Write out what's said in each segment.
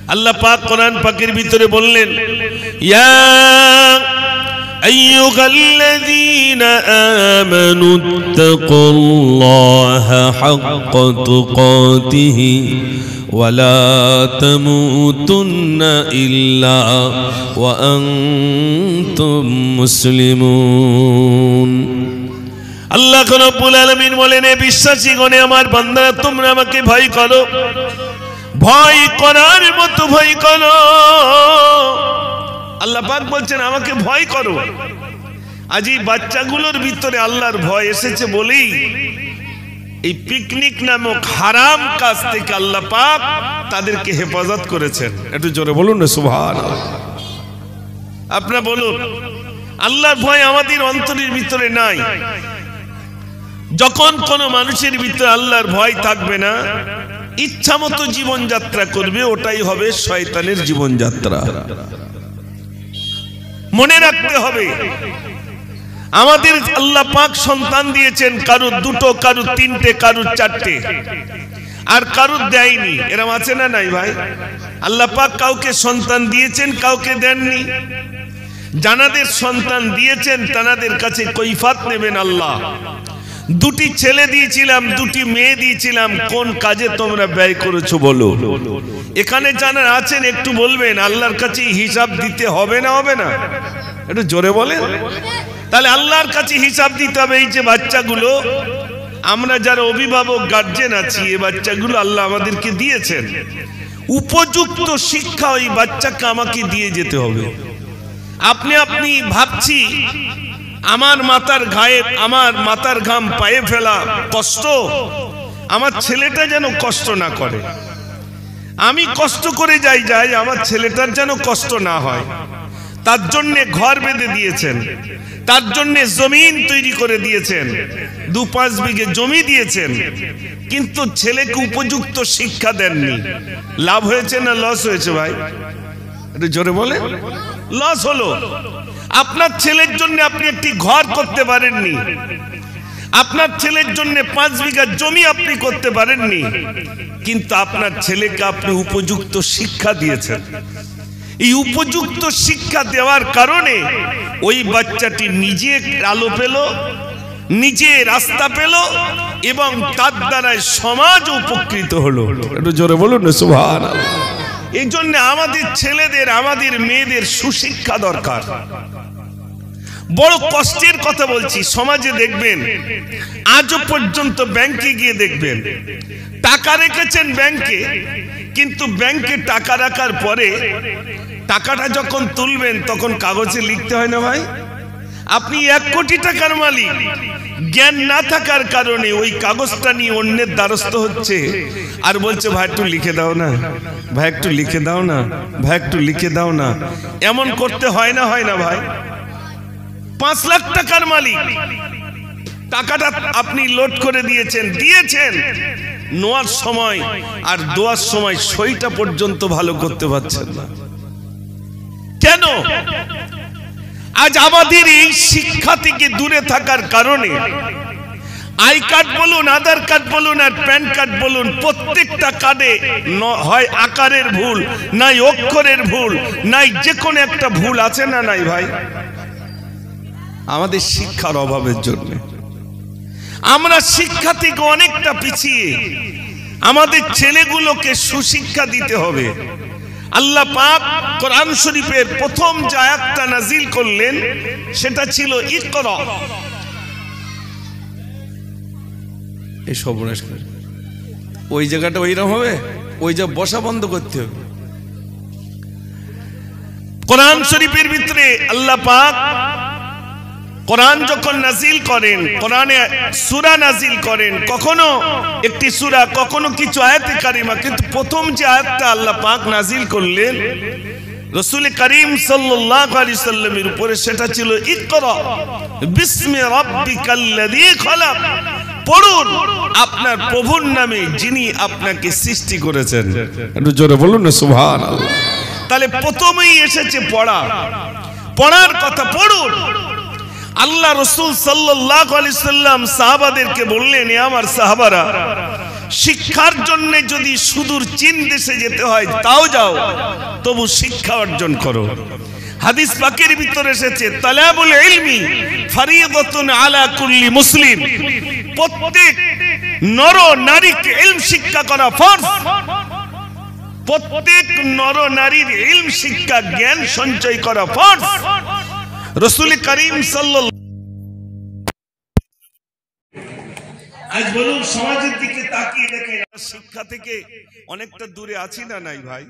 আল্লাহ পাক কোরআন পাকের ভিতরে বললেন, ইয়া আইয়ুহাল্লাযীনা আমানু তাকুল্লাহা হাক্কা তুকাতিহি ওয়া লা তামুতুন্না ইল্লা ওয়া আনতুম মুসলিমুন। আল্লাহ রাব্বুল আলামিন বলেন, হে বিশ্বাসীগণ, আমার বান্দারা, তোমরা আমাকে ভয় করো, ভয় করার মতো ভয় করো। আল্লাহ পাক বলছেন আমাকে ভয় করো। আজ এই বাচ্চাগুলোর ভিতরে আল্লাহর ভয় এসেছে বলেই এই পিকনিক নামক হারাম কাজ থেকে আল্লাহ পাক তাদেরকে হেফাজত করেছেন। একটু জোরে বলুন না সুবহানাল্লাহ। আপনারা বলুন, আল্লাহর ভয় আমাদের অন্তরের ভিতরে নাই। যখন কোনো মানুষের ভিতরে আল্লাহর ভয় থাকবে না, ইচ্ছা মতো জীবনযাত্রা করবে, ওটাই হবে শয়তানের জীবনযাত্রা। মনে রাখতে হবে, আমাদের আল্লাহ পাক সন্তান দিয়েছেন, কারুর দুটো, কারুর তিনটে, কারুর চারটে, আর কারুর দেয়নি। এরকম আছে না নাই ভাই? আল্লাহ পাক কাউকে সন্তান দিয়েছেন, কাউকে দেননি। যাদের সন্তান দিয়েছেন তাদের কাছে কৈফাত নেবেন আল্লাহ। দুটি ছেলে দিয়েছিলাম, দুটি মেয়ে দিয়েছিলাম, কোন কাজে তোমরা ব্যয় করেছো বলো? এখানে যারা আছেন একটু বলবেন, আল্লাহর কাছে হিসাব দিতে হবে না হবে না? একটু জোরে বলেন। তাহলে আল্লাহর কাছে হিসাব দিতে হবে। এই যে বাচ্চাগুলো, আমরা যারা অভিভাবক গার্জেন আছি, এই বাচ্চাগুলো আল্লাহ আমাদেরকে দিয়েছেন, উপযুক্ত শিক্ষা ওই বাচ্চাকে আমাকে দিয়ে যেতে হবে। আপনি ভাবছি আমার মাথার ঘাম পায়ে ফেলা কষ্ট, আমার ছেলেটা যেন কষ্ট না করে। আমি কষ্ট করে যাই, আমার ছেলেটার যেন কষ্ট না হয়। তার জন্য ঘর বেঁধে দিয়েছেন, তার জন্য জমিন তৈরি করে দিয়েছেন, 2-5 বিঘে জমি দিয়েছেন, কিন্তু ছেলেকে উপযুক্ত শিক্ষা দেননি। লাভ হয়েছে না লস হয়েছে ভাই? একটু জোরে বলে। লস হলো। আপনার ছেলের জন্য আপনি একটি ঘর করতে পারেননি, আপনার ছেলের জন্য 5 বিঘা জমি আপনি করতে পারেননি, কিন্তু আপনার ছেলেকে আপনি উপযুক্ত শিক্ষা দিয়েছেন। এই উপযুক্ত শিক্ষা দেওয়ার কারণে ওই বাচ্চাটি নিজে আলো পেল, নিজে রাস্তা পেল, এবং তার দ্বারাই সমাজ উপকৃত হলো। একটু জোরে বলুন না সুবহানাল্লাহ। এই জন্য আমাদের ছেলেদের, আমাদের মেয়েদের সুশিক্ষা দরকার। বড় কষ্টের কথা বলছি, সমাজে দেখবেন আজও পর্যন্ত ব্যাংকে গিয়ে দেখবেন টাকা রেখেছেন ব্যাংকে, কিন্তু ব্যাংকে টাকা রাখার পরে টাকাটা যখন তুলবেন তখন কাগজে লিখতে হয় না ভাই, আপনি 1 কোটি টাকার মালিক। জ্ঞান না থাকার কারণে ওই কাগজটা নিয়ে অন্যের দ্বারস্থ হচ্ছে, আর বলছে ভাই একটু লিখে দাও না, ভাই একটু লিখে দাও না, ভাই একটু লিখে দাও না। এমন করতে হয় না, হয় না ভাই? 5 লাখ টাকার মালিক, টাকাটা আপনি লোড করে দিয়েছেন, নেওয়ার সময় আর দেওয়ার সময় সইটা পর্যন্ত ভালো করতে পারছেন না। কেন? আজ আমাদের এই শিক্ষা থেকে দূরে থাকার কারণে আই কার্ড বলুন, আধার কার্ড বলুন, আর প্যান কার্ড বলুন, প্রত্যেকটা কার্ডে হয় আকারের ভুল, নাই অক্ষরের ভুল, নাই যে কোনো একটা ভুল আছে না নাই ভাই? আমাদের শিক্ষার অভাবের জন্য আমরা শিক্ষা থেকে অনেকটা পিছিয়ে। আমাদের ছেলেগুলোকে সুশিক্ষা দিতে হবে। আল্লাহ পাক কোরআন শরীফের প্রথম যে আয়াতটা নাজিল করলেন সেটা ছিল ইকরা। এই সর্বনাশ করে ওই জায়গাটা ওইরকম হবে, ওই যে বসা বন্ধ করতে হবে। কোরআন শরীফের ভিতরে আল্লাহ পাক কোরআন যখন নাজিল করেন, কোরআনে সূরা নাজিল করেন, কখনো একটি সূরা, কখনো কিছু আয়াতে কারিমা, কিন্তু প্রথম যে আয়াতটা আল্লাহ পাক নাজিল করলেন রাসূল করিম সাল্লাল্লাহু আলাইহি সাল্লামের উপরে, সেটা ছিল ইকরা বিসমি রাব্বিকাল্লাযী খলাক। পড়ুন আপনার প্রভুর নামে যিনি আপনাকে সৃষ্টি করেছেন। একটু জোরে বলুন না সুবহানাল্লাহ। তাহলে প্রথমেই এসেছে পড়া, পড়ার কথা। পড়ুন। আল্লাহ রাসূল সাল্লাল্লাহু আলাইহি সাল্লাম সাহাবাদেরকে বললেন, এ আমার সাহাবারা, শিক্ষার জন্য যদি সুদূর চীন দেশে যেতে হয় তাও যাও, তবু শিক্ষা অর্জন করো। হাদিস পাকের ভিতরে এসেছে তালাবুল ইলমি ফরিয়দাতুন আলা কুল্লি মুসলিম, প্রত্যেক নর নারীকে ইলম শিক্ষা করা ফরজ। প্রত্যেক নর নারীর ইলম শিক্ষা জ্ঞান সঞ্চয় করা ফরজ। রাসূল করিম সাল্লাল্লাহু আজ বলুন সমাজের দিকে তাকিয়ে দেখেন, শিক্ষা থেকে অনেকটা দূরে আছি না নাই ভাই?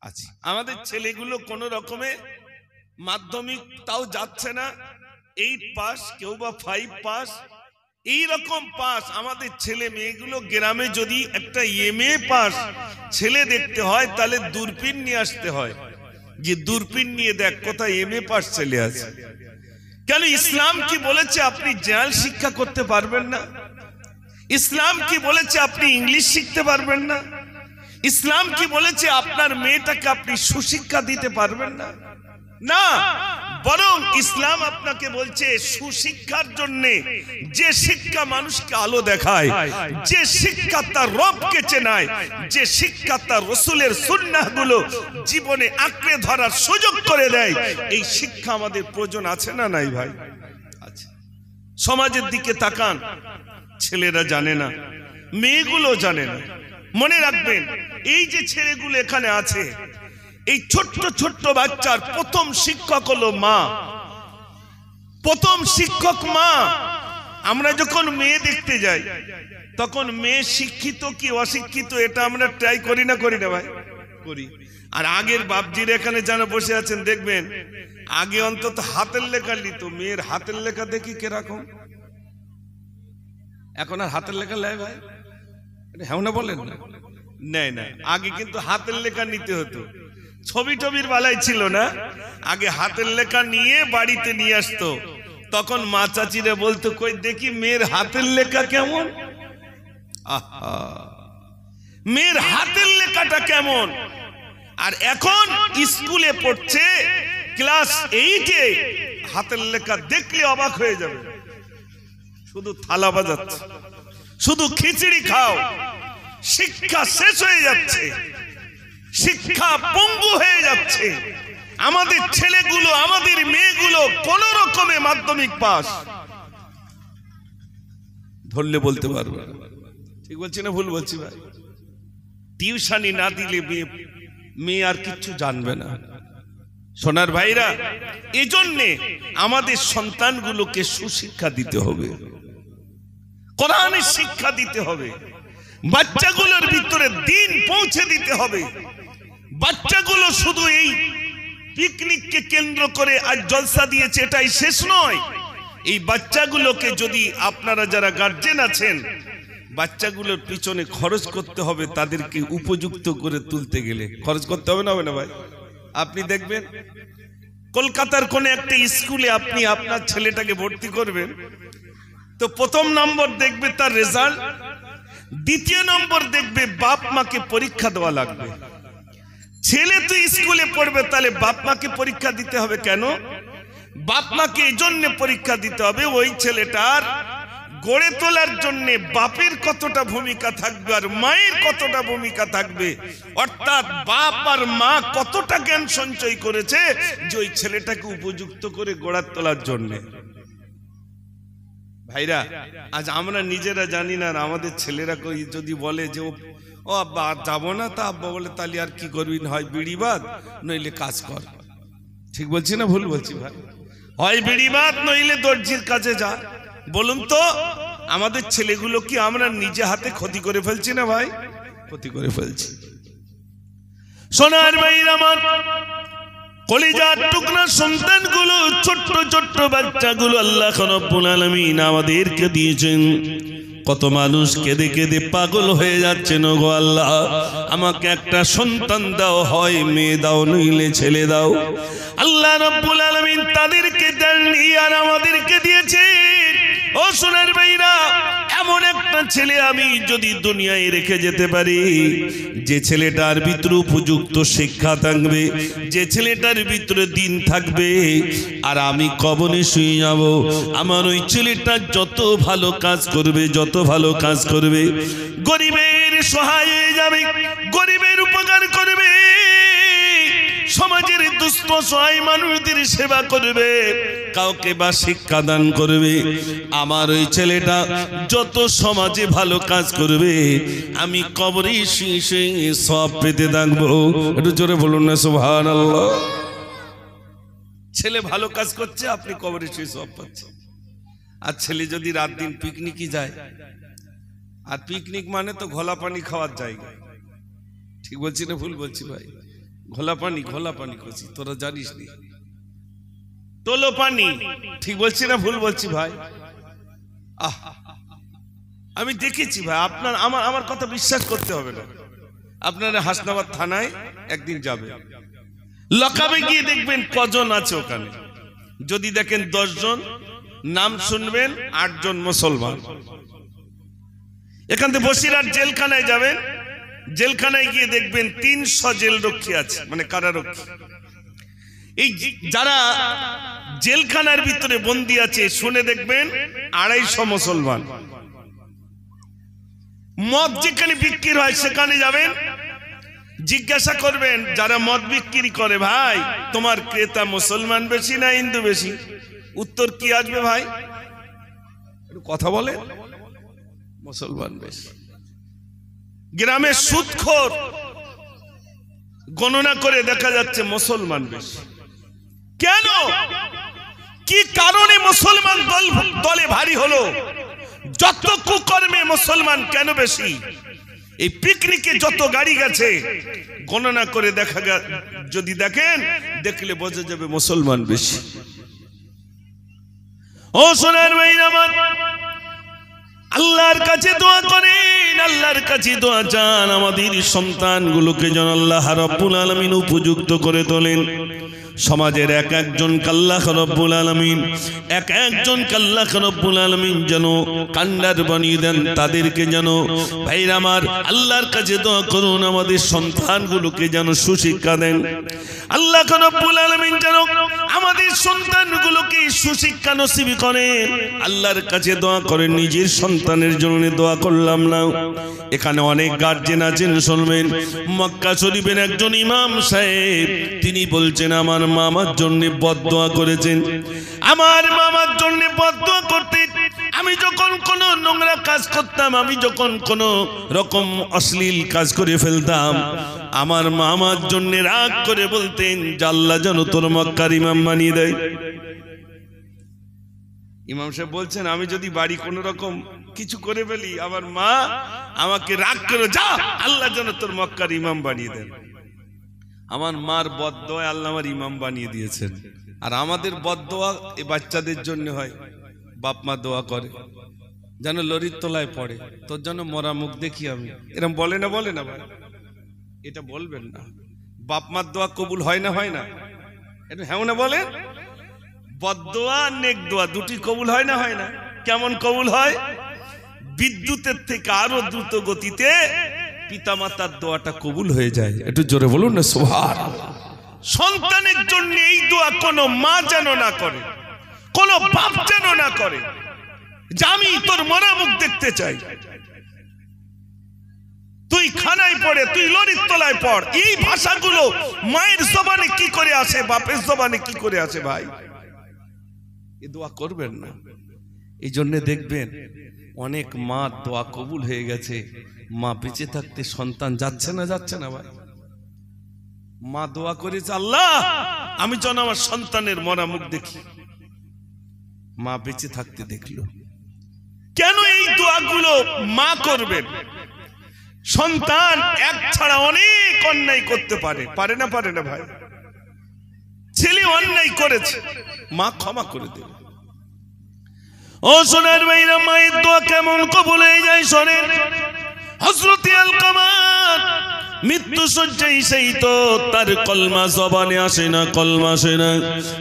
আছি। আমাদের ছেলেগুলো কোন রকমে মাধ্যমিক তাও যাচ্ছে না, 8 পাস, কেউ বা 5 পাস, এই রকম পাস। আমাদের ছেলে মেয়েগুলো গ্রামে যদি একটা এমএ পাস ছেলে দেখতে হয় তাহলে দূরবীন নিয়ে আসতে হয়, যে দূরবীন নিয়ে দেখ কোথায় এমএ পাস ছেলে আছে। কেন? ইসলাম কি বলেছে আপনি জেনারেল শিক্ষা করতে পারবেন না? ইসলাম কি বলেছে আপনি ইংলিশ শিখতে পারবেন না? ইসলাম কি বলেছে আপনার মেয়েটাকে আপনি সুশিক্ষা দিতে পারবেন না? না, বরং ইসলাম আপনাকে বলছে সুশিক্ষার জন্য যে শিক্ষা মানুষকে আলো দেখায়, যে শিক্ষা তার রবকে চেনায়, যে শিক্ষা তার রাসূলের সুন্নাহগুলো জীবনে আঁকড়ে ধরার সুযোগ করে দেয়, এই শিক্ষা আমাদের প্রয়োজন আছে না নাই ভাই? আচ্ছা, সমাজের দিকে তাকান, ছেলেরা জানে না, মেয়েগুলো জানে না। মনে রাখবেন, এই যে ছেলেগুলো এখানে আছে, এই ছোট্ট ছোট্ট বাচ্চার প্রথম শিক্ষক হলো মা। প্রথম শিক্ষক মা। আমরা যখন মেয়ে দেখতে যাই তখন মেয়ে শিক্ষিত কি অশিক্ষিত এটা আমরা ট্রাই করি না, করি না ভাই? করি। আর আগের বাপজির এখানে যারা বসে আছেন দেখবেন, আগে অন্তত হাতের লেখা লিত। মেয়ের হাতের লেখা দেখি কিরকম। এখন আর হাতের লেখা লেয় ভাই? হ্যাঁ না বলেন না? নেয় না। আগে কিন্তু হাতের লেখা নিতে হতো, ছবি টবির বেলায় ছিল না। আগে হাতের লেখা নিয়ে বাড়িতে নিয়ে আসতো, তখন মা চাচিরা বলতো কই দেখি মেয়ের হাতের লেখা কেমন। আহা, মেয়ের হাতের লেখাটা কেমন। আর এখন স্কুলে পড়ছে ক্লাস 8-এ, হাতের লেখা দেখলে অবাক হয়ে যাবে। শুধু থালা বাজাচ্ছে, শুধু খিচুড়ি খাও, শিক্ষা শেষ হয়ে যাচ্ছে, শিক্ষা পঙ্গু হয়ে যাচ্ছে। আমাদের ছেলেগুলো, আমাদের মেয়েগুলো কোন রকমে মাধ্যমিক পাস, ধরলে বলতে পারবে। ঠিক বলছি না ভুল বলছি ভাই? টিউশনি না দিলে মেয়ে আর কিছু জানবে না। সোনার ভাইরা, এজন্যে আমাদের সন্তানগুলোকে সুশিক্ষা দিতে হবে, কোরআনের শিক্ষা দিতে হবে, বাচ্চাগুলোর ভিতরে দিন পৌঁছে দিতে হবে। বাচ্চাগুলো শুধু এই পিকনিককে কেন্দ্র করে আজ জলসা দিয়েছে এটাই শেষ নয়। এই বাচ্চাগুলোকে যদি আপনারা যারা গার্জেন আছেন, বাচ্চাগুলোর পিছনে খরচ করতে হবে, তাদেরকে উপযুক্ত করে তুলতে গেলে খরচ করতে হবে না? হবে না ভাই? আপনি দেখবেন কলকাতার কোন একটা স্কুলে আপনি আপনার ছেলেটাকে ভর্তি করবেন, তো প্রথম নম্বর দেখবে তার রেজাল্ট, দ্বিতীয় নম্বর দেখবে বাপ মাকে পরীক্ষা দেওয়া লাগবে। ছেলে তো স্কুলে পড়বে, তাহলে বাপ মাকে পরীক্ষা দিতে হবে কেন? বাপ মাকে এই জন্য পরীক্ষা দিতে হবে, ওই ছেলেটার গড়ে তোলার জন্য বাপের কতটা ভূমিকা থাকবে আর মায়ের কতটা ভূমিকা থাকবে। অর্থাৎ বাপ আর মা কতটা জ্ঞান সঞ্চয় করেছে যে ওই ছেলেটাকে উপযুক্ত করে গড়ে তোলার জন্য। ভাইরা, আজ আমরা নিজেরা জানি না, আমাদের ছেলেরা যদি বলে যে ও আব্বা আর যাবো না, তা আব্বা বলে তাহলে আর কি করবি, হয় বিড়ি বাদ নইলে কাজ কর। ঠিক বলছি না ভুল বলছি ভাই? হয় বিড়ি বাদ নইলে দর্জির কাছে যা। বলুন তো, আমাদের ছেলেগুলো কি আমরা নিজে হাতে ক্ষতি করে ফেলছি না ভাই? ক্ষতি করে ফেলছি। সোনার ভাইরা আমার, কলিজার টুকরা সন্তানগুলো, ছোট্ট ছোট্ট বাচ্চাগুলো আল্লাহ রাব্বুল আলামিন আমাদেরকে দিয়েছেন। কত মানুষ কেঁদে কেঁদে পাগল হয়ে যাচ্ছেন, গো আল্লাহ আমাকে একটা সন্তান দাও, হয় মেয়ে দাও নইলে ছেলে দাও। আল্লাহ রাব্বুল আলামিন তাদেরকে দেননি আর আমাদেরকে দিয়েছেন। ও সোনার ভাইরা, এমন একটা ছেলে আমি যদি দুনিয়ায় রেখে যেতে পারি, যে ছেলেটার ভিতরে উপযুক্ত শিক্ষা থাকবে, যে ছেলেটার ভিতরে দিন থাকবে, আর আমি কবরে শুয়ে যাব, আমার ওই ছেলেটা যত ভালো কাজ করবে, যত ভালো কাজ করবে, গরিবের সহায় হয়ে যাবে, গরিবের উপকার করবে, সমাজের দুস্থ সহায় মানুষদের সেবা করবে, কাউকে বা শিক্ষা দান করবে, আমার ওই ছেলেটা যত সমাজে ভালো কাজ করবে, আমি কবরে শুয়ে শুয়ে সব পেতে থাকবো। একটু জোরে বলুন না সুবহানাল্লাহ। ছেলে ভালো কাজ করছে, আপনি কবরে শুয়ে সব পাচ্ছেন। আর ছেলে যদি রাত দিন পিকনিকই যায়, আর পিকনিক মানে তো ঘোলা পানি খাওয়ার জায়গা, ঠিক বলছি না ভুল বলছি ভাই? ঘোলা পানি করছি, তোরা জানিস নি, তোলো পানি, ঠিক বলছি না ভুল বলছি ভাই? আমি দেখেছি ভাই, আপনার আমার কথা বিশ্বাস করতে হবে না। আপনারা হাসনাবাদ থানায় একদিন যাবে, লকাবে গিয়ে দেখবেন কজন আছে ওখানে। যদি দেখেন 10 জন, নাম শুনবেন 8 জন মুসলমান। এখান থেকে বসিরহাট জেলখানায় যাবেন, জেলখানায় গিয়ে দেখবেন 300 জেল রক্ষী আছে, মানে কারারক্ষী। এই যারা জেলখানার ভিতরে বন্দী আছে, শুনে দেখবেন 250 মুসলমান। মদ যেখানে বিক্রি হয় সেখানে যাবেন, জিজ্ঞাসা করবেন যারা মদ বিক্রি করে, ভাই তোমার ক্রেতা মুসলমান বেশি না হিন্দু বেশি? উত্তর কি আসবে ভাই? কথা বলে, মুসলমান বেশি। গ্রামে সুদখোর, গণনা করে দেখা যাচ্ছে মুসলমান বেশি। কেন, কি কারণে মুসলমান দলে ভারী হলো? যত কুকর্মে মুসলমান কেন বেশি? এই পিকনিকে যত গাড়ি গেছে, গণনা করে দেখা, যদি দেখেন, দেখলে বোঝা যাবে মুসলমান বেশি। ও সোনার ভাইরা আমার, আল্লাহর কাছে দোয়া করেন, আল্লাহর কাছে দোয়া চান, আমাদের সন্তানগুলোকে যেন আল্লাহ রাব্বুল আলামিন উপযুক্ত করে তোলেন। সমাজের এক একজন আল্লাহ রাব্বুল আলামিন, এক একজন আল্লাহ রাব্বুল আলামিন যেন কান্ডার বানিয়ে দেন, তাদেরকে যেন, ভাইরা আমার, আল্লাহর কাছে দোয়া করুন, আমাদের সন্তানগুলোকে যেন সুশিক্ষা দেন। আল্লাহ রাব্বুল আলামিন যেন আমাদের সন্তানগুলোকে সুশিক্ষা নসিব করেন। আল্লাহর কাছে দোয়া করেন, নিজের সন্তানের জন্য দোয়া করলাম না। এখানে অনেক গার্জেন আছেন, শুনবেন। মক্কা শরীফের একজন ইমাম সাহেব, তিনি বলছেন, আমার মামার জন্য বদদোয়া করেছেন, আমার মামার জন্য বদদোয়া করতেন। আমি যখন কোনো নোংরা কাজ করতাম, আমি যখন কোনো রকম অশ্লীল কাজ করে ফেলতাম, আমার মামার জন্য রাগ করে বলতেন, আল্লাহ যেন তোর মক্কার ইমাম বানিয়ে দেয়। ইমাম সাহেব বলছেন, আমি যদি বাড়ি কোনো রকম কিছু করে ফেলি, আমার মা আমাকে রাগ করে, যা আল্লাহ যেন তোর মক্কার ইমাম বানিয়ে দেন। আমার মার বদদোয়া আল্লাহ আমার ইমাম বানিয়ে দিয়েছেন। আর আমাদের বদদোয়া এই বাচ্চাদের জন্য হয়। বাপ মা দোয়া করে যেন লরির তলায় পড়ে, তোর জন্য মরা মুখ দেখি আমি, এরকম বলে না ভাই? এটা বলবেন না। বাপ মার দোয়া কবুল হয় না, হয় না? এটা হ্যাঁ না বলেন? বদদোয়া নেক দোয়া দুটি কবুল হয় না, হয় না? কেমন কবুল হয়? বিদ্যুতের থেকে আরো দ্রুত গতিতে পিতামাতার দোয়াটা কবুল হয়ে যায়। একটু জোরে বলুন না সুবহানাল্লাহ। সন্তানের জন্য এই দোয়া কোনো মা যেন না করে, কোনো বাপ যেন না করে, যে আমি তোর মরা মুখ দেখতে চাই, তুই খানায় পড়ে, তুই লরির তলায় পড়। এই ভাষাগুলো মায়ের জবানে কি করে আসে, বাপের জবানে কি করে আসে? ভাই, এ দোয়া করবেন না। এই জন্য দেখবেন অনেক মা দোয়া কবুল হয়ে গেছে, মা বেঁচে থাকতে সন্তান যাচ্ছে না ভাই। মা দোয়া করেছে, আল্লাহ আমি যেন আমার সন্তানের মরা মুখ দেখি, মা বেঁচে থাকতে দেখলো। কেন এই দোয়াগুলো মা করবেন? সন্তান এক ছাড়া অনেক অন্যায় করতে পারে না ভাই? ছেলে অন্যায় করেছে, মা ক্ষমা করে দেবে। ও সোনার ভাইরা, মায়ের দোয়া কেমন কবুল হয়ে যায় শোনেন। হযরত আলকামা মৃত্যু মৃত্যু শয্যায় সেই তো তার কলমা জবানে আসে না, কলমা আসে না।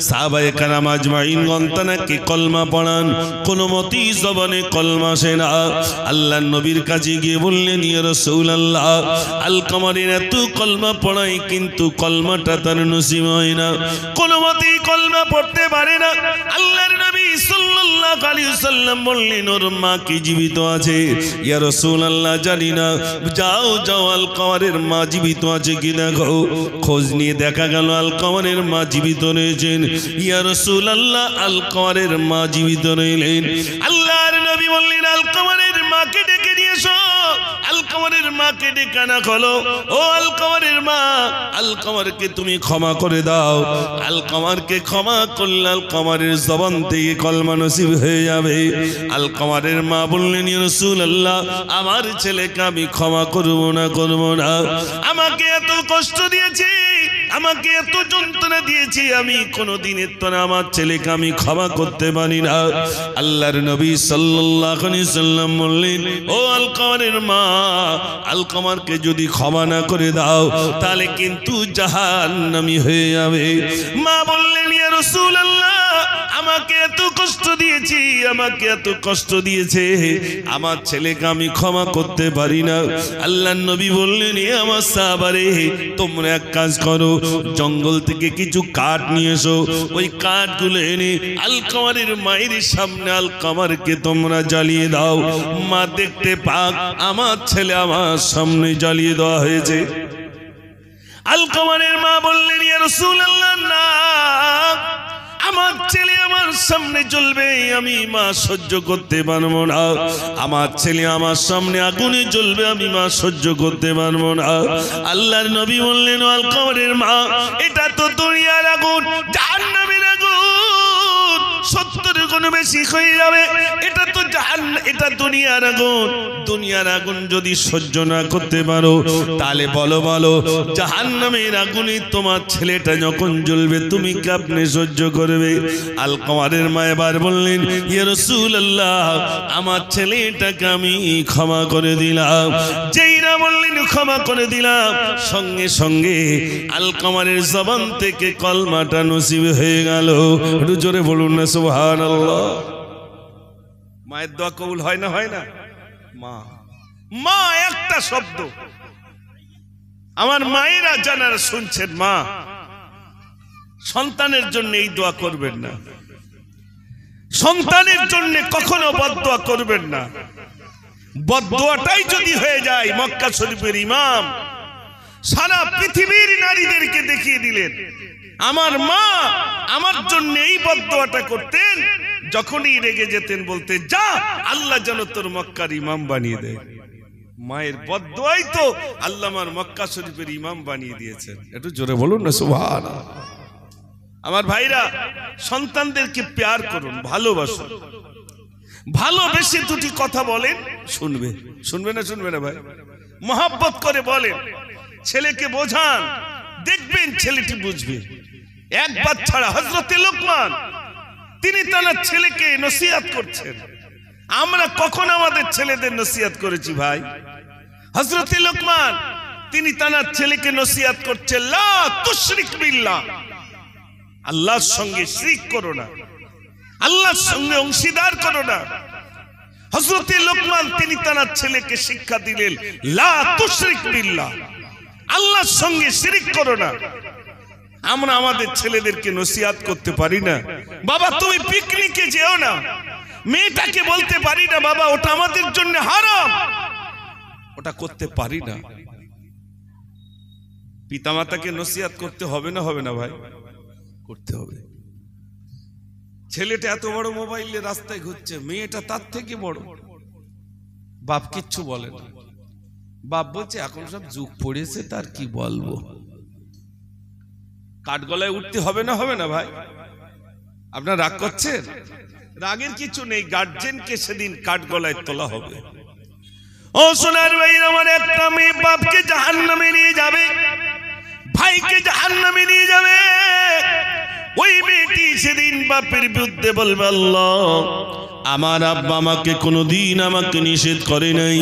সাহাবায়ে কেরাম আজমাইন গন্তানাকে কলমা পড়ান, কোনো মতেই জবানে কলমা আসে না। আল্লাহর নবীর কাছে গিয়ে বললেন, ইয়া রাসূলুল্লাহ, আলকামারের এত কলমা পড়াই কিন্তু কলমাটা তার নসিব হয় না, কোনো মতেই কলমা পড়তে পারে না। আল্লাহর নবী সাল্লাল্লাহু আলাইহি ওয়াসাল্লাম বললেন, ওর মা কি জীবিত আছে? ইয়া রাসূলুল্লাহ, জানি না। যাও যাও আলকামারের মা জীবিত আছে কি দেখো। খোঁজ নিয়ে দেখা গেল আলকামারের মা জীবিত রয়েছেন। ইয়া রাসূলুল্লাহ, আলকামারের মা জীবিত রইলেন। আল্লাহর নবী বললেন, আলকামারের মাকে ডেকে নিয়ে এসো। আলকামারের মাকে ডেকে আনা হলো। ও আলকামারের মা, আলকামারকে তুমি ক্ষমা করে দাও। আলকামারকে ক্ষমা করলে আলকামারের জবান থেকে কলমা নসিব হয়ে যাবে। আলকামারের মা বললেন, ইয়া রাসূলুল্লাহ, আমার ছেলেকে আমি ক্ষমা করব না, করব না। আমাকে এত কষ্ট দিয়েছে, আমাকে এত যন্ত্রণা দিয়েছে, আমি কোনোদিনের তো না আমার ছেলেকে আমি ক্ষমা করতে পারি না। আল্লাহর নবী সাল্লাল্লাহু আলাইহি ওয়াসাল্লাম বললেন, ও আলকামারের মা, আলকামারকে যদি ক্ষমা না করে দাও তাহলে কিন্তু জাহান্নামী হয়ে যাবে। মা বললেন, ইয়া রাসূলুল্লাহ, আমাকে এত কষ্ট দিয়েছি, আমাকে এত কষ্ট দিয়েছে, আমার ছেলেকে আমি ক্ষমা করতে পারি না। আল্লাহর নবী বললেন, এ আমার সাহাবারে, তোমরা এক কাজ করো, জঙ্গল থেকে কিছু কাঠ নিয়ে এসো। ওই কাঠগুলো এনে আলকামারের মায়ের সামনে আলকামারকে তোমরা জ্বালিয়ে দাও। মা দেখতে পাক আমার ছেলে আমার সামনে জ্বালিয়ে দেওয়া হয়েছে। আলকামারের মা বললেন, ইয়া রাসূলুল্লাহ, না, আমার ছেলে আমার সামনে জ্বলবে, আমি মা সহ্য করতে পারবো না। আমার ছেলে আমার সামনে আগুনে জ্বলবে, আমি মা সহ্য করতে পারবো না। আল্লাহর নবী বললেন, আলকামারের মা, এটা তো দুনিয়ার আগুন, জাহান্নামের আগুন 70 গুণ বেশি হয়ে যাবে। এটা তো এটা দুনিয়ার আগুন। দুনিয়ার আগুন যদি সহ্য না করতে পারো তাহলে বলো বলো, জাহান্নামের আগুনে তোমার ছেলেটা যখন জ্বলবে তুমি কেমনে সহ্য করবে? আলকামারের মা এবার বললেন, ইয়া রাসূলুল্লাহ, আমার ছেলেটাকে আমি ক্ষমা করে দিলাম। যেই না বললেন ক্ষমা করে দিলাম, সঙ্গে সঙ্গে আলকামারের জবান থেকে কলমাটা নসিব হয়ে গেল। একটু জোরে বলুন না সুবহানাল্লাহ। মায়ের দোয়া কবুল হয় না, হয় না? মা, মা একটা শব্দ। আমার মায়েরা যারা শুনছেন, মা, সন্তানের জন্য এই দোয়া করবেন না, সন্তানের জন্য কখনো বদদোয়া করবেন না। বদদোয়াটাই যদি হয়ে যায়, মক্কা শরীফের ইমাম সারা পৃথিবীর নারীদেরকে দেখিয়ে দিলেন, আমার মা আমার জন্য এই বদদোয়াটা করতেন। যখনই রেগে যেতেন বলতে, যা, আল্লাহ যেন তোর মক্কার ইমাম বানিয়ে দেয়। মায়ের বদদোয়াই তো আল্লাহ আমার মক্কা শরীফের ইমাম বানিয়ে দিয়েছেন। একটু জোরে বলুন না সুবহানাল্লাহ। আমার ভাইরা, সন্তানদেরকে প্যার করুন, ভালোবাসুন। ভালোবেসে দুটি কথা বলেন, শুনবে, শুনবে না, শুনবে না ভাই? মহব্বত করে বলেন, ছেলেকে বোঝান, দেখবেন ছেলেটি বুঝবে। একবার ছাড়া হযরতে লোকমান তিনি তার ছেলেকে নসিহত করছেন। আমরা কখন আমাদের ছেলেদের নসিহত করেছি ভাই? হযরতে লোকমান তিনি তার ছেলেকে নসিহত করছেন, লা তুশরিক বিল্লাহ, আল্লাহর সঙ্গে শিরক করো না, আল্লাহর সঙ্গে অংশীদার করো না। হযরতে লোকমান তিনি তার ছেলেকে শিক্ষা দিলেন, লা তুশরিক বিল্লাহ, আল্লাহর সঙ্গে শিরক করো না। আমরা আমাদের ছেলেদেরকে নসিহত করতে পারি না, বাবা তুমি পিকনিকে যেও না। মেয়েটাকে বলতে পারি না, বাবা ওটা আমাদের জন্য হারাম, ওটা করতে পারি না। পিতামাতাকে নসিহত করতে হবে না, হবে না ভাই? করতে হবে। ছেলেটা এত বড় মোবাইলে রাস্তায় ঘুরছে, মেয়েটা তার থেকে বড়, বাপ কিচ্ছু বলে না। বাপ বলছে এখন সব যুগ পড়েছে, তার কি বলবো। কাঠগলায় উঠতে হবে না, হবে না ভাই? আপনার রাগ করছেন? রাগের কিছু নেই, গার্জেনকে সেদিন কাঠগলায় তোলা হবে। ও সোনার ভাই, আমার একটা মেয়ে বাপকে জাহান্নামে নিয়ে যাবে, ভাইকে জাহান্নামে নিয়ে যাবে। ওই মেয়েটি সেদিন বাপের বিরুদ্ধে বলবে, আল্লাহ আমার আব্বা আমাকে কোনোদিন আমাকে নিষেধ করে নাই।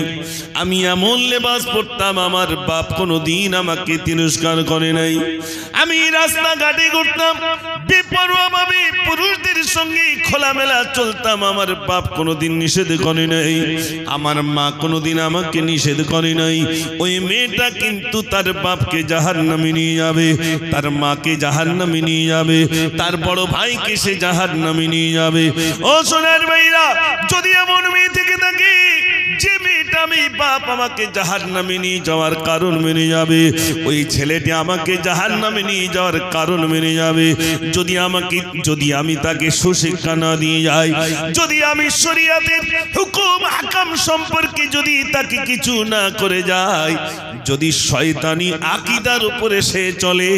আমি এমন লেবাস পরতাম, আমার বাপ কোনোদিন আমাকে তিরস্কার করে নাই। আমি রাস্তাঘাটে ঘুরতাম, বেপরোয়াভাবে পুরুষদের সঙ্গে খোলামেলা চলতাম, আমার বাপ কোনোদিন নিষেধ করে নাই। আমার মা কোনোদিন আমাকে নিষেধ করে নাই। ওই মেয়েটা কিন্তু তার বাপকে জাহান্নামে নিয়ে যাবে, তার মাকে জাহান্নামে নিয়ে যাবে, তার বড় ভাইকে সে জাহান্নামে নিয়ে যাবে। ও সোনার ভাইরা, যদি এমন মেয়ে থেকে থাকে যে মেয়েটা আমি বাপ আমাকে জাহান্নামে নিয়ে যাওয়ার কারণ মেনে যাবে, ওই ছেলেটি আমাকে জাহান্নামে নিয়ে যাওয়ার কারণ মেনে যাবে। যদি আমি তাকে সুশিক্ষা না দিয়ে যাই, যদি আমি শরীয়তের হুকুম আহকাম সম্পর্কে যদি তাকে কিছু না করে যাই, যদি শয়তানি আকীদার উপরে সে চলে,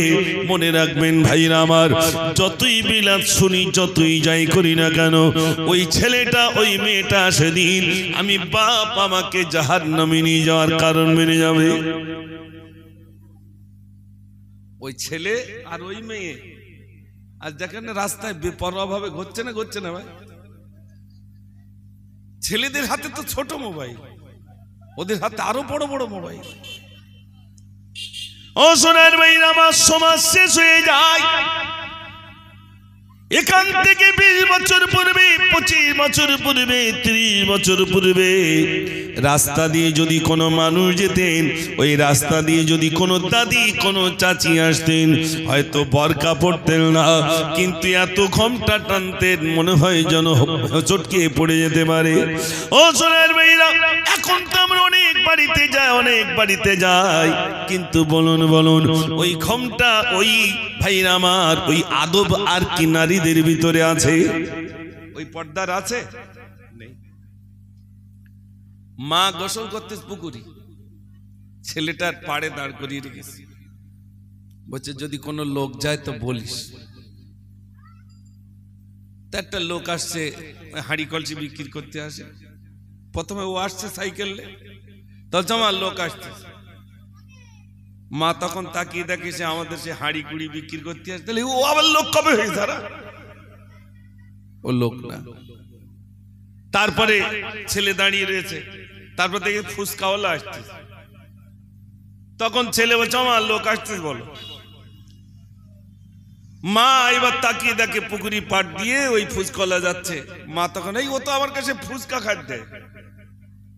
মনে রাখবেন ভাইরা আমার, যতই বিলাত শুনি, যতই যাই করি না কেন, ওই ছেলেটা ওই মেয়েটা সেদিন আমি বাপ আমাকে জাহান্নামে নিয়ে যাওয়ার কারণ মেনে যাবে। ওই ছেলে আর ওই মেয়ে আজ দেখেন রাস্তায় বেপরোয়া ভাবে ঘুরছে না ভাই। ছেলেদের হাতে তো ছোট মোবাইল, ওদের হাতে আরো বড় বড় মোবাইল। ও সোনার ভাইরা, আমার সমাজ শেষ হয়ে যায়। এখান থেকে 20 বছর পূর্বে, 25 বছর পূর্বে, 30 বছর পূর্বে রাস্তা দিয়ে যদি কোনো মানুষ যেতেন, ওই রাস্তা দিয়ে যদি কোনো দাদি কোনো চাচি আসতেন, হয়তো বরকা পড়তেন না, কিন্তু এত ঘোমটা টানতেন মনে হয় যেন চটকে পড়ে যেতে পারে। ও সোনার ভাইরা, এখন তো আমরা অনেক বাড়িতে যাই, কিন্তু বলুন ওই ঘোমটা, ওই ভাইরা আমার, ওই আদব আর কি নারীদের ভিতরে আছে? ওই পর্দার আছে? নেই। মা গোসল করতে পুকুরি, ছেলেটার পাড়ে দাঁড় করিয়ে রেখেছে, বলছে যদি কোনো লোক যায় তো বলিস। একটা লোক আসছে, হাঁড়ি কলসি বিক্রি করতে আসে। প্রথমে ও আসছে সাইকেলে, তখন আমার লোক আসছে। মা তখন তাকিয়ে দেখে সে আমাদের সে হাঁড়ি কুড়ি বিক্রি করতে আসে, তাহলে ও আবার লোক কবে হয়ে যারা? ও লোক না। তারপরে ছেলে দাঁড়িয়ে রয়েছে, তারপর দেখে ফুচকাওয়ালা আসছে। তখন ছেলে বলছে আমার লোক আসছে বলো। মা এবার তাকিয়ে দেখে পুকুরি পাট দিয়ে ওই ফুচকাওয়ালা যাচ্ছে। মা তখন এই ও তো আমার কাছে ফুচকা খাদ্য,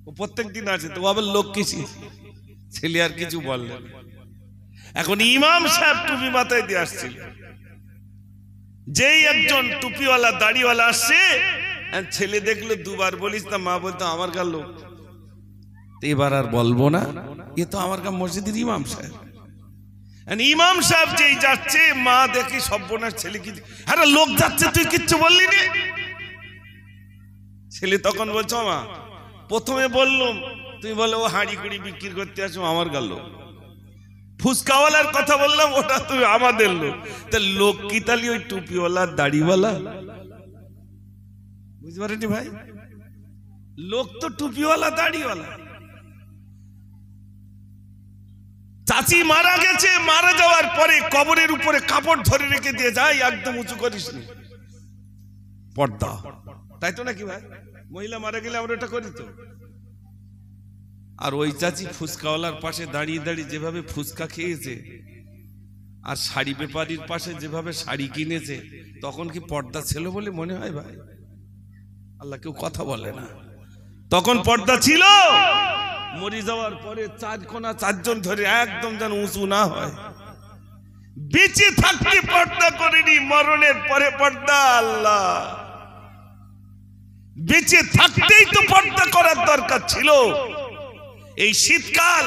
ও প্রত্যেক দিন আছে, তো আবার লোক কিসি? ছেলে আর কিছু বললেন। এখন ইমাম সাহেব টুপি মাথায় দিয়ে আসছিল, যেই একজন টুপিওয়ালা দাড়িওয়ালা আসছে, ছেলে দেখলো দুবার বলিস না, মা বলতো আমার গা লোক, এবার আর বলবো না, এ তো আমার গা মসজিদের ইমাম সাহেব। ইমাম সাহেব যেই যাচ্ছে, মা দেখি সর্বনাশ, ছেলে কি আরে লোক যাচ্ছে তুই কিচ্ছু বললি না? ছেলে তখন বলছো মা প্রথমে বললাম, তুমি বলো ও হাঁড়ি কুড়ি বিক্রি করতে আসো, আমার গা লোক। ফুচকাওয়ালার কথা বললাম, ওটা তুমি আমাদের লোক। তা লোক কি তালি ওই টুপিওয়ালা দাড়িওয়ালা? বুঝতে পারেনি ভাই? লোক তো টুপিওয়ালা দাড়িওয়ালা। চাচি মারা গেছে, মারা যাওয়ার পরে কবরের উপরে কাপড় ধরে রেখে দিয়ে যায়, একদম উঁচু করিস নি, পর্দা, তাই তো নাকি ভাই? মহিলা মারা গেলে আমরা এটা করি তো। আর ওই চাচি ফুচকাওয়ালার পাশে দাঁড়িয়ে দাঁড়িয়ে যেভাবে ফুচকা খেয়েছে, আর শাড়ি ব্যাপারীর পাশে যেভাবে শাড়ি কিনেছে, তখন কি পর্দা ছিল বলে মনে হয় ভাই? আল্লাহ কেউ কথা বলে না। তখন পর্দা ছিল। মরে যাওয়ার পরে চার কোনা চারজন ধরে একদম যেন উঁচু না হয়। বেঁচে থাকতে পর্দা করেনি, মরণের পরে পর্দা। আল্লাহ, বেঁচে থাকতেই তো পর্দা করার দরকার ছিল। এই শীতকাল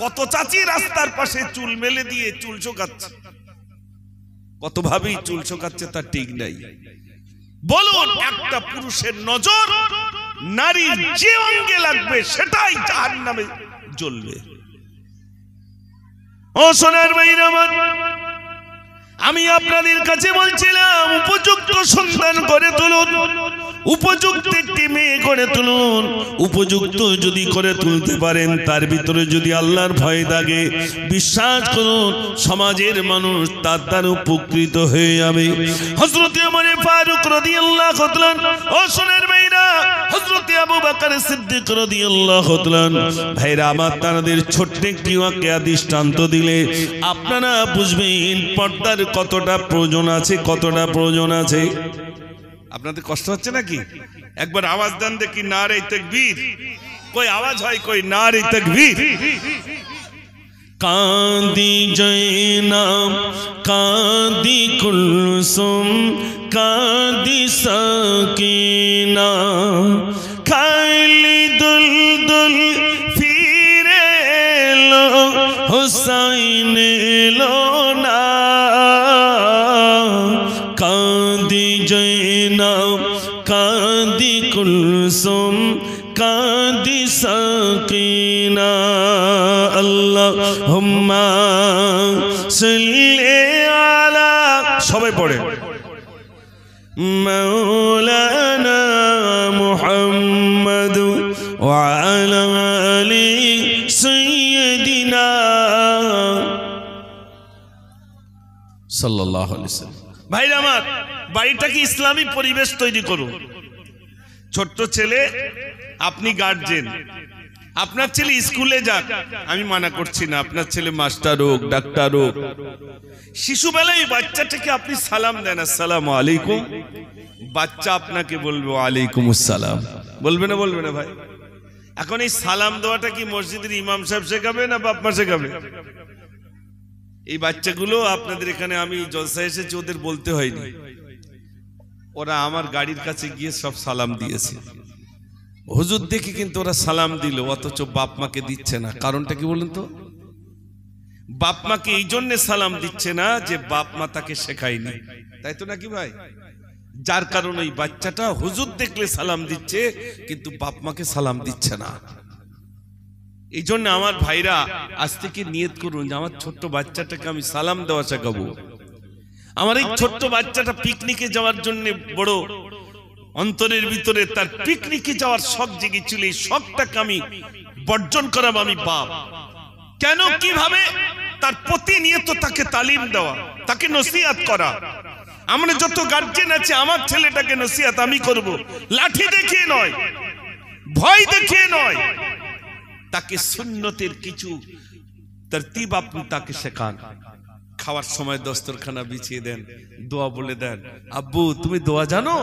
কত চাচি রাস্তার পাশে চুল মেলে দিয়ে চুল শোকাচ্ছে, কত ভাবেই চুল শোকাচ্ছে, তার ঠিক নাই। বলুন, একটা পুরুষের নজর নারীর যে অঙ্গে লাগবে সেটাই জাহান্নামে জ্বলবে। ও সোনার ভাইরা আমার, আমি আপনাদের কাছে বলছিলাম উপযুক্ত সন্তান করে তুলুন, উপযুক্ত একটি মেয়ে করে তুলুন। উপযুক্ত যদি করে তুলতে পারেন, তার ভিতরে যদি আল্লাহর ভয় থাকে, বিশ্বাস করুন সমাজের মানুষ তার উপকৃত হয়ে যাবে। হযরত ওমর ফারুক রাদিয়াল্লাহু তাআলা ও সোনার ভাইরা, হযরত আবু বকর সিদ্দিক রাদিয়াল্লাহু তাআলা ভাইরা আমার, তাদের ছোট্ট একটি ওয়াকিয়া দৃষ্টান্ত দিলে আপনারা বুঝবেন পর্দার কতটা প্রয়োজন আছে, কতটা প্রয়োজন আছে। আপনাদের কষ্ট হচ্ছে নাকি? একবার আওয়াজ দেন দেখি, নারে তাকবীর। কই আওয়াজ হয়, কই নারে তাকবীর। কাঁদি জয়নাব, কাঁদি কুলসুম, কাঁদি সাকিনা, খালি দুলদুল ফিরে এলো, হুসাইন এলো না। কাঁদি জয়নাব, কাঁদি কুলসুম, কাঁদি সাকিনা। আল্লাহুম্মা সাল্লি আলা, সবাই পড়ে, মাওলানা মুহাম্মদ ওয়া আলা আলি সাইয়্যিদিনা সাল্লাল্লাহু আলাইহি ওয়াসাল্লাম। ভাইরা আমার, বাড়িটাকে ইসলামী পরিবেশ তৈরি করুন। ছোট্ট ছেলে, আপনি গার্জেন, আপনার ছেলে স্কুলে যাক, আমি মানা করছি না, আপনার ছেলে মাস্টার হোক, ডাক্তার হোক, শিশুবেলায় বাচ্চাটাকে আপনি সালাম দেন, আসসালামু আলাইকুম। বাচ্চা আপনাকে বলবে ওয়ালাইকুম আসসালাম। বলবে না, বলবে না ভাই? এখন এই সালাম দেওয়াটা কি মসজিদের ইমাম সাহেব শেখাবে না বাপ মা শেখাবে? এই বাচ্চাগুলো আপনাদের এখানে আমি জলসায় এসেছি, ওদের বলতে হয়নি, ওরা আমার গাড়ির কাছে গিয়ে সব সালাম দিয়েছে। হুজুর দেখি কিন্তু ওরা সালাম দিল, অথচ বাপ মাকে দিচ্ছে না। কারণটা কি বলুন তো? বাপ মাকে এই জন্য সালাম দিচ্ছে না যে বাপ মা তাকে শেখায়নি, তাই তো নাকি ভাই? যার কারণে ওই বাচ্চাটা হুজুর দেখলে সালাম দিচ্ছে, কিন্তু বাপ মাকে সালাম দিচ্ছে না। এই জন্য আমার ভাইরা, আজ থেকে নিয়ত করুন যে আমার ছোট্ট বাচ্চাটাকে আমি সালাম দেওয়া শেখাবো। আমার এই ছোট্ট বাচ্চাটা পিকনিকে যাওয়ার জন্য বড় অন্তরের ভিতরে তার পিকনিকে যাওয়ার শখ জেগেছিল, এই শখটাকে আমি বর্জন করাবো আমি বাপ। কেন, কিভাবে? তার প্রতিনিয়ত তাকে তালিম দেওয়া, তাকে নসিহত করা। আমরা যত গার্জেন আছে, আমার ছেলেটাকে নসিহত আমি করব, লাঠি দেখিয়ে নয়, ভয় দেখিয়ে নয়, তাকে সুন্নতের কিছু তরতিব আপনি তাকে শেখান। খাওয়ার সময় দস্তরখানা বিছিয়ে দেন, দোয়া বলে দেন। আব্বু তুমি দোয়া জানো?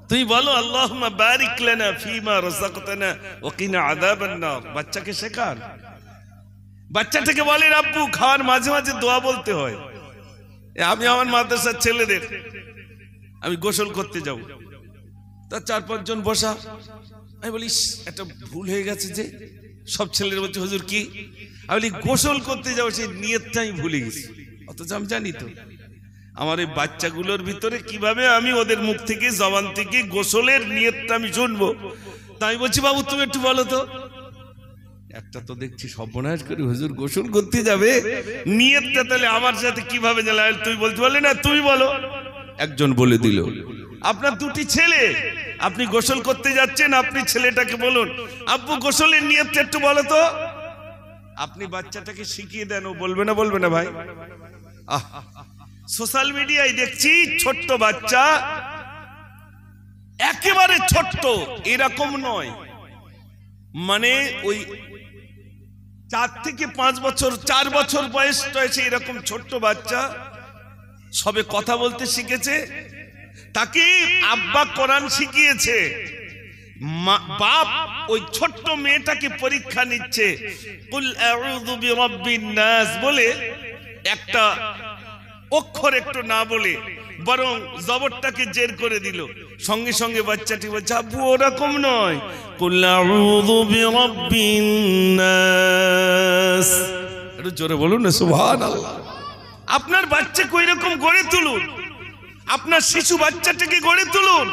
তুমি বলো আল্লাহুম্মা বারিক লানা ফিমা রাযাকতানা ওয়া কিনা আযাবান নার। বাচ্চাকে শেখান, বাচ্চাটাকে বলেন আব্বু খাওয়ার মাঝে মাঝে দোয়া বলতে হয়। আমি আমার মাদ্রাসার ছেলেদের, আমি গোসল করতে যাব, তার 4-5 জন বসা, আমি বলি একটা ভুল হয়ে গেছে যে, সব ছেলেরা বলছে হুজুর কি? আমি বলি গোসল করতে যাবো, সেই নিয়তটা আমি ভুলে গেছি। অথচ আমি জানি তো আমার এই বাচ্চাগুলোর ভিতরে কিভাবে আমি ওদের মুখ থেকে, জবান থেকে গোসলের নিয়তটা আমি শুনবো। তাই বলছি বাবু তুমি একটু বলো তো। একটা তো দেখছি সর্বনাশ করে, হুজুর গোসল করতে যাবে, নিয়তটা তাহলে আমার সাথে কিভাবে জ্বালায়? তুই বলতে পারলে না, তুমি বলো। একজন বলে দিল, আপনার 2টি ছেলে, আপনি গোসল করতে যাচ্ছেন, আপনি ছেলেটাকে বলুন আব্বু গোসলের নিয়তটা একটু বলো তো। আপনি বাচ্চাটাকে শিখিয়ে দেন, ও বলবে না, বলবে না ভাই? সোশ্যাল মিডিয়ায় দেখছি ছোট্ট বাচ্চা, একেবারে ছোট্ট, এরকম নয়, মানে ওই 4 থেকে 5 বছর, 4 বছর বয়স হয়েছে, এরকম ছোট্ট বাচ্চা সবে কথা বলতে শিখেছে, তাকে আব্বা কোরআন শিখিয়েছে। বাপ ওই ছোট্ট মেয়েটাকে পরীক্ষা নিচ্ছে, কুল আউযু বিরাব্বিন নাস বলে একটা অক্ষর একটু না বলে বরং জবরটাকে জের করে দিল। সঙ্গে সঙ্গে বাচ্চাটি বলছে আব্বু ওরকম নয়, কুল আউযু বিরাব্বিন নাস। একটু জোরে বলুন না সুবহানাল্লাহ। আপনার বাচ্চাকে ওইরকম গড়ে তুলুন, আপনার শিশু বাচ্চাটাকে গড়ে তুলুন,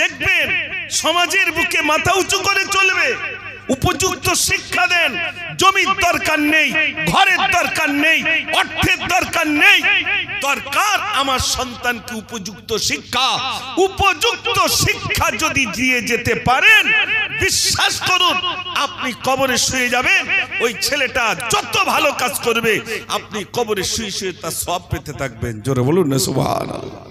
দেখবেন সমাজের বুকে মাথা উঁচু করে চলবে। উপযুক্ত শিক্ষা দেন, জমির দরকার নেই, ঘরের দরকার নেই, অর্থের দরকার নেই, দরকার আমার সন্তানকে উপযুক্ত শিক্ষা যদি দিয়ে যেতে পারেন, বিশ্বাস করুন আপনি কবরে শুয়ে যাবেন, ওই ছেলেটা যত ভালো কাজ করবে আপনি কবরে শুয়ে শুয়ে তার সওয়াব পেতে থাকবেন। জোরে বলুন না সুবহানাল্লাহ।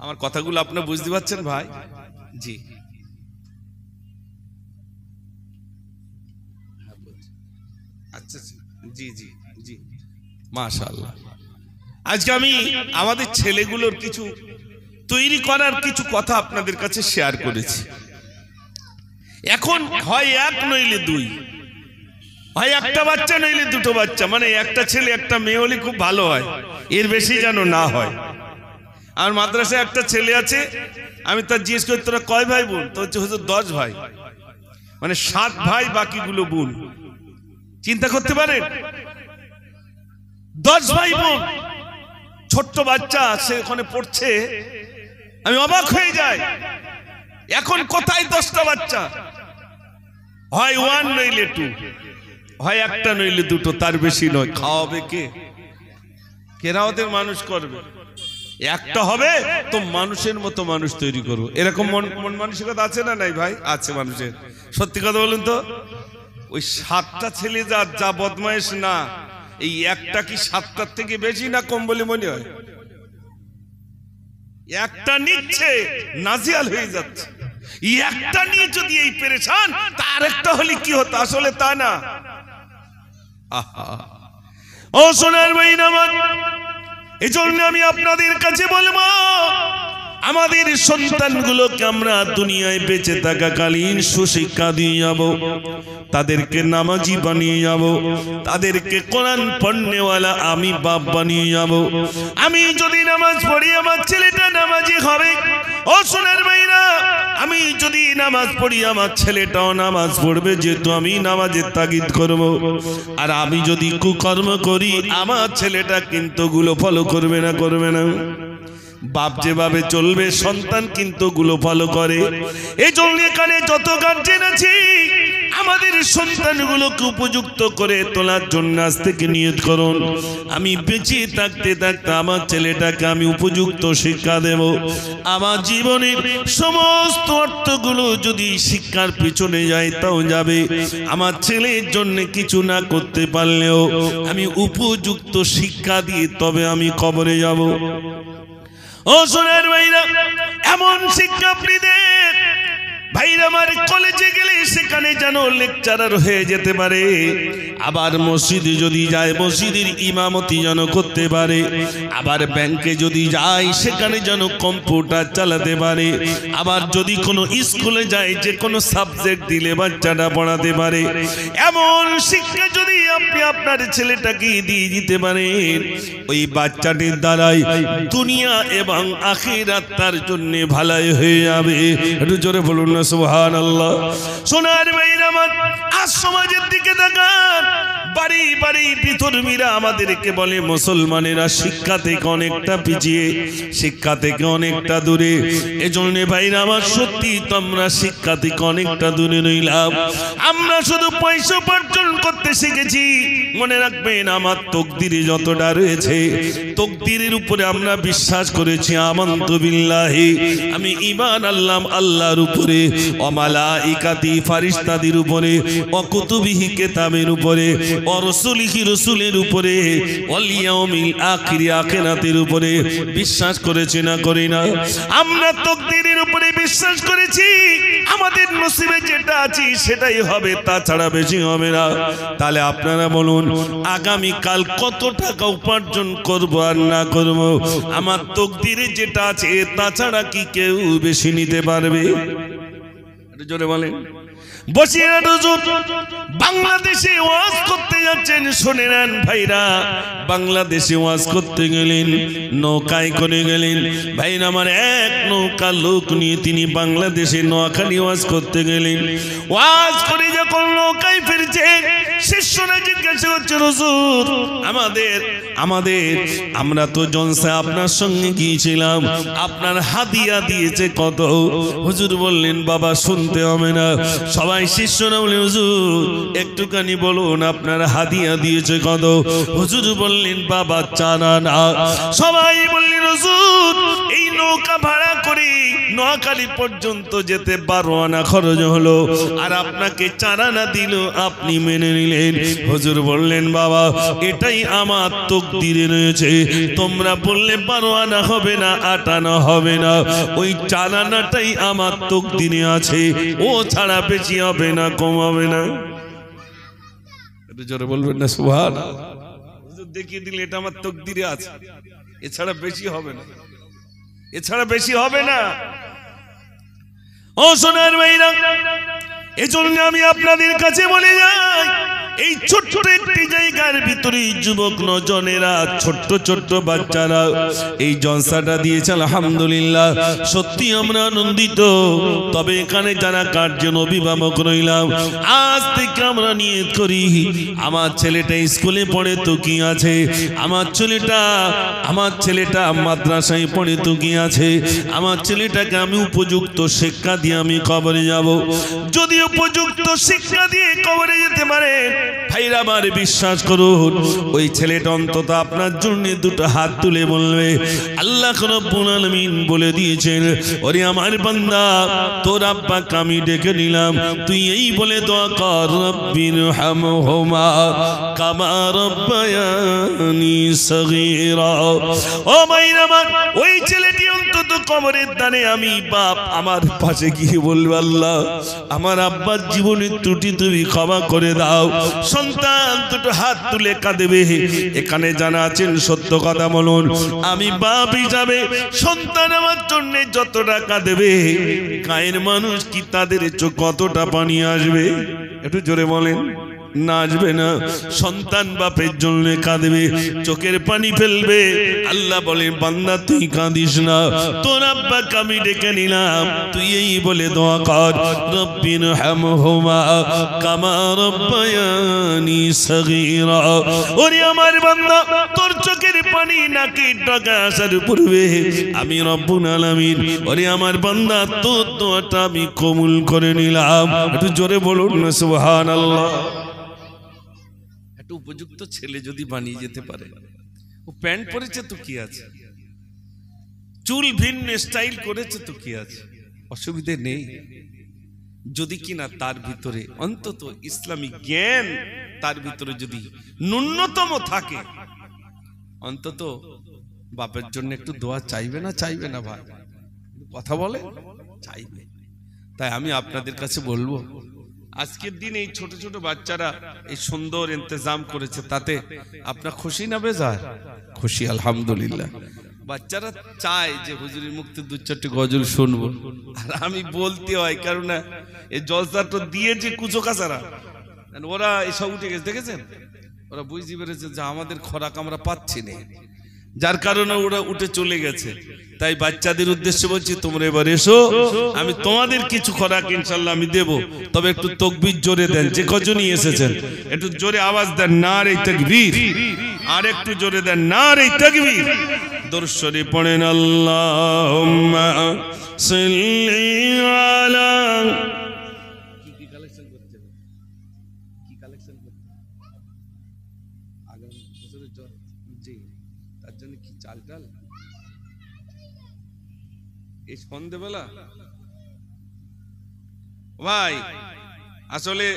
আমার কথাগুলো আপনি বুঝতে পারছেন ভাই? জি, আচ্ছা জি জি জি, মাশাআল্লাহ। আজকে আমি আমাদের ছেলেগুলোর কিছু তৈরি করার কিছু কথা আপনাদের কাছে শেয়ার করেছি। এখন হয় এক নইলে দুই, হয় একটা বাচ্চা নইলে দুটো বাচ্চা, মানে একটা ছেলে একটা মেয়ে হলে খুব ভালো হয়, এর বেশি যেন না হয়। আর মাদ্রাসায় একটা ছেলে আছে, আমি তার জিজ্ঞেস করি তোরা কয় ভাই বোন? তো হচ্ছে হুজুর 10 ভাই, মানে 7 ভাই বাকিগুলো বোন। চিন্তা করতে পারেন, 10 ভাই বোন, ছোট্ট বাচ্চা সে ওখানে পড়ছে, আমি অবাক হয়ে যাই। এখন কোথায় 10টা বাচ্চা? হয় 1 নইলে 2, হয় একটা নইলে দুটো, তার বেশি নয়। খাওয়াবে কে? কেরা ওদের মানুষ করবে? একটা হবে তো মানুষের মতো মানুষ তৈরি করবো, এরকম মন মানসিকতা আছে না নাই ভাই? আছে মানুষের। সত্যি কথা বলুন তো, ওই 7টা ছেলে যা বদমাইশ না, এই একটা কি 7টার থেকে বেশি না কম বলে মনে হয়? একটা নিচ্ছে নাজিয়াল হয়ে যাচ্ছে, একটা নিয়ে যদি এই পেরেশান, তার একটা হলে কি হতো? আসলে তা না। ও সোনার ভাই আমার, এই জন্য আমি আপনাদের কাছে বলবো, আমাদের সন্তানগুলোকে আমরা দুনিয়ায় বেঁচে থাকাকালীন সুশিক্ষা দিয়ে যাব, তাদেরকে নামাজি বানিয়ে যাব, তাদেরকে কোরআন পড়নেওয়ালা আমি বাপ বানিয়ে যাব। আমি যদি নামাজ পড়ি আমার ছেলেটা নামাজি হবে। ও সোনার ভাইরা, আমি যদি নামাজ পড়ি আমার ছেলেটাও নামাজ পড়বে, যেহেতু আমি নামাজের তাগিদ করব। আর আমি যদি কুকর্ম করি আমার ছেলেটা কিন্তু গুলো ফলো করবে না। বাপ যেভাবে চলবে সন্তান কিন্তু গুলো ফলো করে। এই জন্য এখানে যত গার্জেন আছে, আমাদের সন্তানগুলোকে উপযুক্ত করে তোলার জন্য আজ থেকে নিয়ত করুন, আমি বেঁচে থাকতে আমার ছেলেটাকে আমি উপযুক্ত শিক্ষা দেব। আমার জীবনের সমস্ত অর্থগুলো যদি শিক্ষার পিছনে যায় তাও যাবে। আমার ছেলের জন্য কিছু না করতে পারলেও আমি উপযুক্ত শিক্ষা দিয়ে তবে আমি কবরে যাব। ও সোনার ভাইরা, এমন শিক্ষা আপনি দেন ভাইরা, আমার কলেজে গেলে সেখানে যেন লেকচারার হয়ে যেতে পারে, আবার মসজিদে যদি যায় মসজিদের ইমামতি যেন করতে পারে, আবার ব্যাংকে যদি যায় সেখানে যেন কম্পিউটার চালাতে পারে, আবার যদি কোনো স্কুলে যায় যে কোনো সাবজেক্ট দিলে বাচ্চাটা পড়াতে পারে। এমন শিক্ষা যদি আপনি আপনার ছেলেটাকে দিয়ে দিতে পারেন, ওই বাচ্চাটির দ্বারাই দুনিয়া এবং আখিরাত তার জন্য ভালাই হয়ে যাবে। একটু জোরে বলুন না সুবহানাল্লাহ। সোনার ভাইরা আমার, আজ সমাজের দিকে তাকান, বাড়ি বাড়ি বিধর্মীরা আমাদেরকে বলে মুসলমানেরা শিক্ষা থেকে অনেকটা পিছিয়ে, শিক্ষা থেকে অনেকটা দূরে। এজন্য ভাইরা আমার, সত্যি তোমরা শিক্ষা থেকে অনেকটা দূরে রইলাম। আমরা শুধু পয়সা উপার্জন করতে শিখেছি। মনে রাখবেন, আমার তকদিরে যতটা রয়েছে, তকদিরের উপরে আমরা বিশ্বাস করেছি। আমানতু বিল্লাহি, আমি ঈমান আনলাম আল্লাহর উপরে, ও মালাইকাতি ফারিস্তাদের উপরে, ও কুতুবিহি কিতাবের উপরে, ও রাসূলিহি রাসূলের উপরে, ওয়াল ইয়াউমিল আখির আখিরাতের উপরে বিশ্বাস করেছি না করি না? আমরা তকদিরের উপরে বিশ্বাস করেছি। আমাদের নসিবে যেটা আছে সেটাই হবে, তাছাড়া বেশি হবে না। তাহলে আপনারা বলুন, আগামী কাল কত টাকা উপার্জন করব আর না করব, আমার তকদিরে যেটা আছে তাছাড়া কি কেউ বেশি নিতে পারবে? জোরে বলেন। বসিরহাট হুজুর বাংলাদেশে ওয়াজ করতে যাচ্ছেন, শুনে নেন ভাইরা। বাংলাদেশে ওয়াজ করতে গেলেন, নৌকায় করে গেলেন। ভাইরা আমার, এক নৌকা লোক নিয়ে তিনি বাংলাদেশে নোয়াখালী ওয়াজ করতে গেলেন। ওয়াজ করে যখন নৌকায় ফিরছে, শিষ্যরা জিজ্ঞাসা করছে, হুজুর আমরা তো জলসা আপনার সঙ্গে গিয়েছিলাম, আপনার হাদিয়া দিয়েছে কত? হুজুর বললেন, বাবা শুনতে হবে না, সবাই সবাই শিষ্যরা বলে হুজুর একটুখানি বলুন আপনার হাদিয়া দিয়েছে কত? হুজুর বললেন বাবা 4 আনা। সবাই বললেন হুজুর এই নৌকা ভাড়া করে নোয়াখালী পর্যন্ত যেতে 12 আনা খরচ হলো, আর আপনাকে 4 আনা দিল, আপনি মেনে নিলেন। হুজুর বললেন বাবা এটাই আমার তকদিরে রয়েছে, তোমরা বললে 12 আনা হবে না, 8 আনা হবে না, ওই 4 আনাটাই আমার তকদিরে আছে, ও ছাড়া বেশি হবে না, কম হবে না। একটু জোরে বলবেন না সুবহানাল্লাহ। হুজুর দেখিয়ে দিলে এটা আমার তকদিরে আছে, এছাড়া বেশি হবে না, এছাড়া বেশি হবে না। ও সোনার ভাইরা, এজন্য আমি আপনাদের কাছে বলে যাই, এই ছোট্ট একটি জায়গার ভিতরে যুবক নজনেরা, ছোট্ট ছোট্ট বাচ্চারা এই জলসাটা দিয়েছে, আলহামদুলিল্লাহ সত্যি আমরা আনন্দিত। তবে এখানে যারা কার্যন অভিভাবক রইলাম, আজ থেকে আমরা নিয়ত করি আমার ছেলেটা স্কুলে পড়ে তো কি আছে, আমার ছেলেটা মাদ্রাসায় পড়ে তো কি আছে, আমার ছেলেটাকে আমি উপযুক্ত শিক্ষা দিয়ে আমি কবরে যাব। যদি উপযুক্ত শিক্ষা দিয়ে কবরে যেতে পারে ভাইরা আমার বিশ্বাস করুন, ওই ছেলেটা অন্তত আপনার জন্য 2 হাত তুলে বলবে আল্লাহ রাব্বুল আলামিন বলে দিয়েছেন, ওরে আমার বান্দা তোর আব্বাকে আমি ডেকে নিলাম, তুই এই বলে দোয়া কর রব্বিরহামহুমা কামা রাব্বায়ানি সগীরা। ও ভাইরা আমার, ওই ছেলেটি অন্তত কবরের দানে আমি বাপ আমার পাশে গিয়ে বলবে আল্লাহ আমার আব্বার জীবনের ত্রুটি তুমি ক্ষমা করে দাও। সন্তান 2 হাত তুলে কাঁদবে। এখানে জানা আছেন সত্য কথা বলুন, আমি বাপ হিসাবে সন্তান আমার জন্য যতটা কাঁদবে, গায়ের মানুষ কি তাদের চোখ কতটা পানি আসবে? একটু জোরে বলেন, না আসবে না? সন্তান বাপের জন্য কাঁদবে, চোখের পানি ফেলবে। আল্লাহ বলেন বান্দা তুই কাঁদিস না, তোর আব্বাকে আমি ডেকে নিলাম, তুই এই বলে দোয়া কর রব্বিরহামহুমা কামা রাব্বায়ানি সগীরা। ওরে আমার বান্দা, তোর চোখের পানি নাকি ডগা আসার পূর্বে আমি রব্বুল আলামিন, ওরে আমার বান্দা তোর দোয়াটা আমি কবুল করে নিলাম। একটু জোরে বলুন না সুবহানাল্লাহ। একটা উপযুক্ত ছেলে যদি বানিয়ে যেতে পারে, ও প্যান্ট পরেছে তো কি আছে, চুল ভিন্ন স্টাইল করেছে তো কি আছে, অসুবিধে নেই, যদি কিনা তার ভিতরে অন্তত ইসলামিক জ্ঞান তার ভিতরে যদি ন্যূনতম থাকে, অন্তত বাপের জন্য একটু দোয়া চাইবে না? চাইবে না ভাই? কথা বলে চাইবে। তাই আমি আপনাদের কাছে বলবো, আজকের দিন এই ছোট ছোট বাচ্চারা এই সুন্দর ইন্তজাম করেছে, তাতে আপনার খুশি না বেজার? খুশি আলহামদুলিল্লাহ। বাচ্চারা চায় যে হুজুরের মুক্তি 2-4টি গজল শুনবো, আর আমি বলতে হয় কারণ এই জলসাটা দিয়েছে কুচো কাচারা, ওরা এসব উঠে গেছে, দেখেছেন? ওরা বুঝতে পেরেছে যে আমাদের খোরাক আমরা পাচ্ছি না, যার কারণে ওরা উঠে চলে গেছে। তাই বাচ্চাদের উদ্দেশ্যে বলছি, তোমরা এবার এসো, আমি তোমাদের কিছু খোরাক ইনশাল্লাহ আমি দেব, তবে একটু তাকবীর জোরে দেন, যে কজনই এসেছেন একটু জোরে আওয়াজ দেন, নারে তাকবীর, আর একটু জোরে দেন, নারে তাকবীর। দরুদ শরীফ পড়েন, আল্লাহুম্মা সাল্লি আলা। কি কালেকশন করতে হবে, কি কালেকশন করতে আগামী বছরের জি, তার জন্য কি চাল ডাল এই সন্ধ্যেবেলা ভাই, আসলে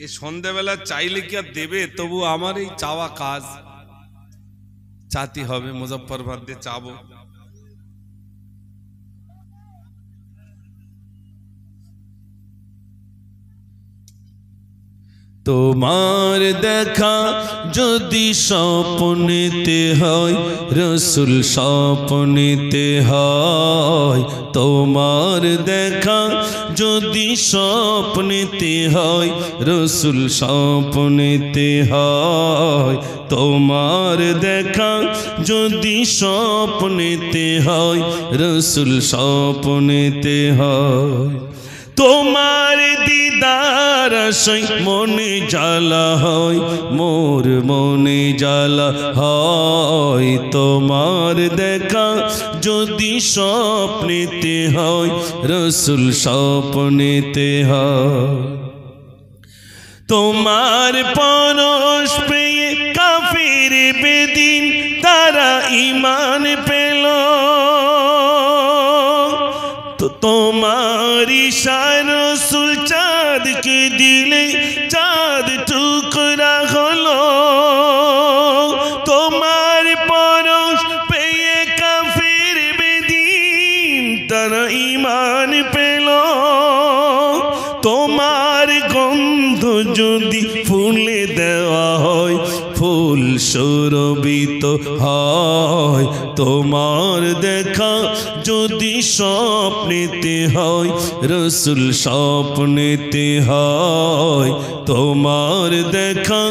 এই সন্ধ্যেবেলা চাইলে কি আর দেবে? তবু আমার এই চাওয়া কাজ চাতে হবে, মুজফফরবাদ দিয়ে চাবো। তোমার দেখা যদি স্বপ্নেতে হয়, রসুল স্বপ্নেতে হয়, তোমার দেখা যদি স্বপ্নেতে হয়, রসুল স্বপ্নেতে হয়, তোমার দেখা যদি স্বপ্নেতে হয়, রসুল স্বপ্নেতে হয়, তোমার দিদার আশায় মনে জ্বালা হয়, মোর মনে জ্বালা হয়, তোমার দেখা যদি স্বপ্নেতে হয়, রসুল স্বপ্নেতে হয়। তোমার পরশ পেয়ে কাফির বেদিন তারা ঈমান পেল তো তোমার ইশারায় রাসূল চাঁদকে দিলে চাঁদ টুকরা হলো তোমার পরশ পেয়ে কাফির বেদিন তারা ঈমান পেল তোমার গন্ধ যদি ফুলে দেওয়া হয় ফুল সুরভিত হয় তোমার দেখা যদি স্বপ্নেতে হয় রাসূল স্বপ্নেতে হয় তোমার দেখা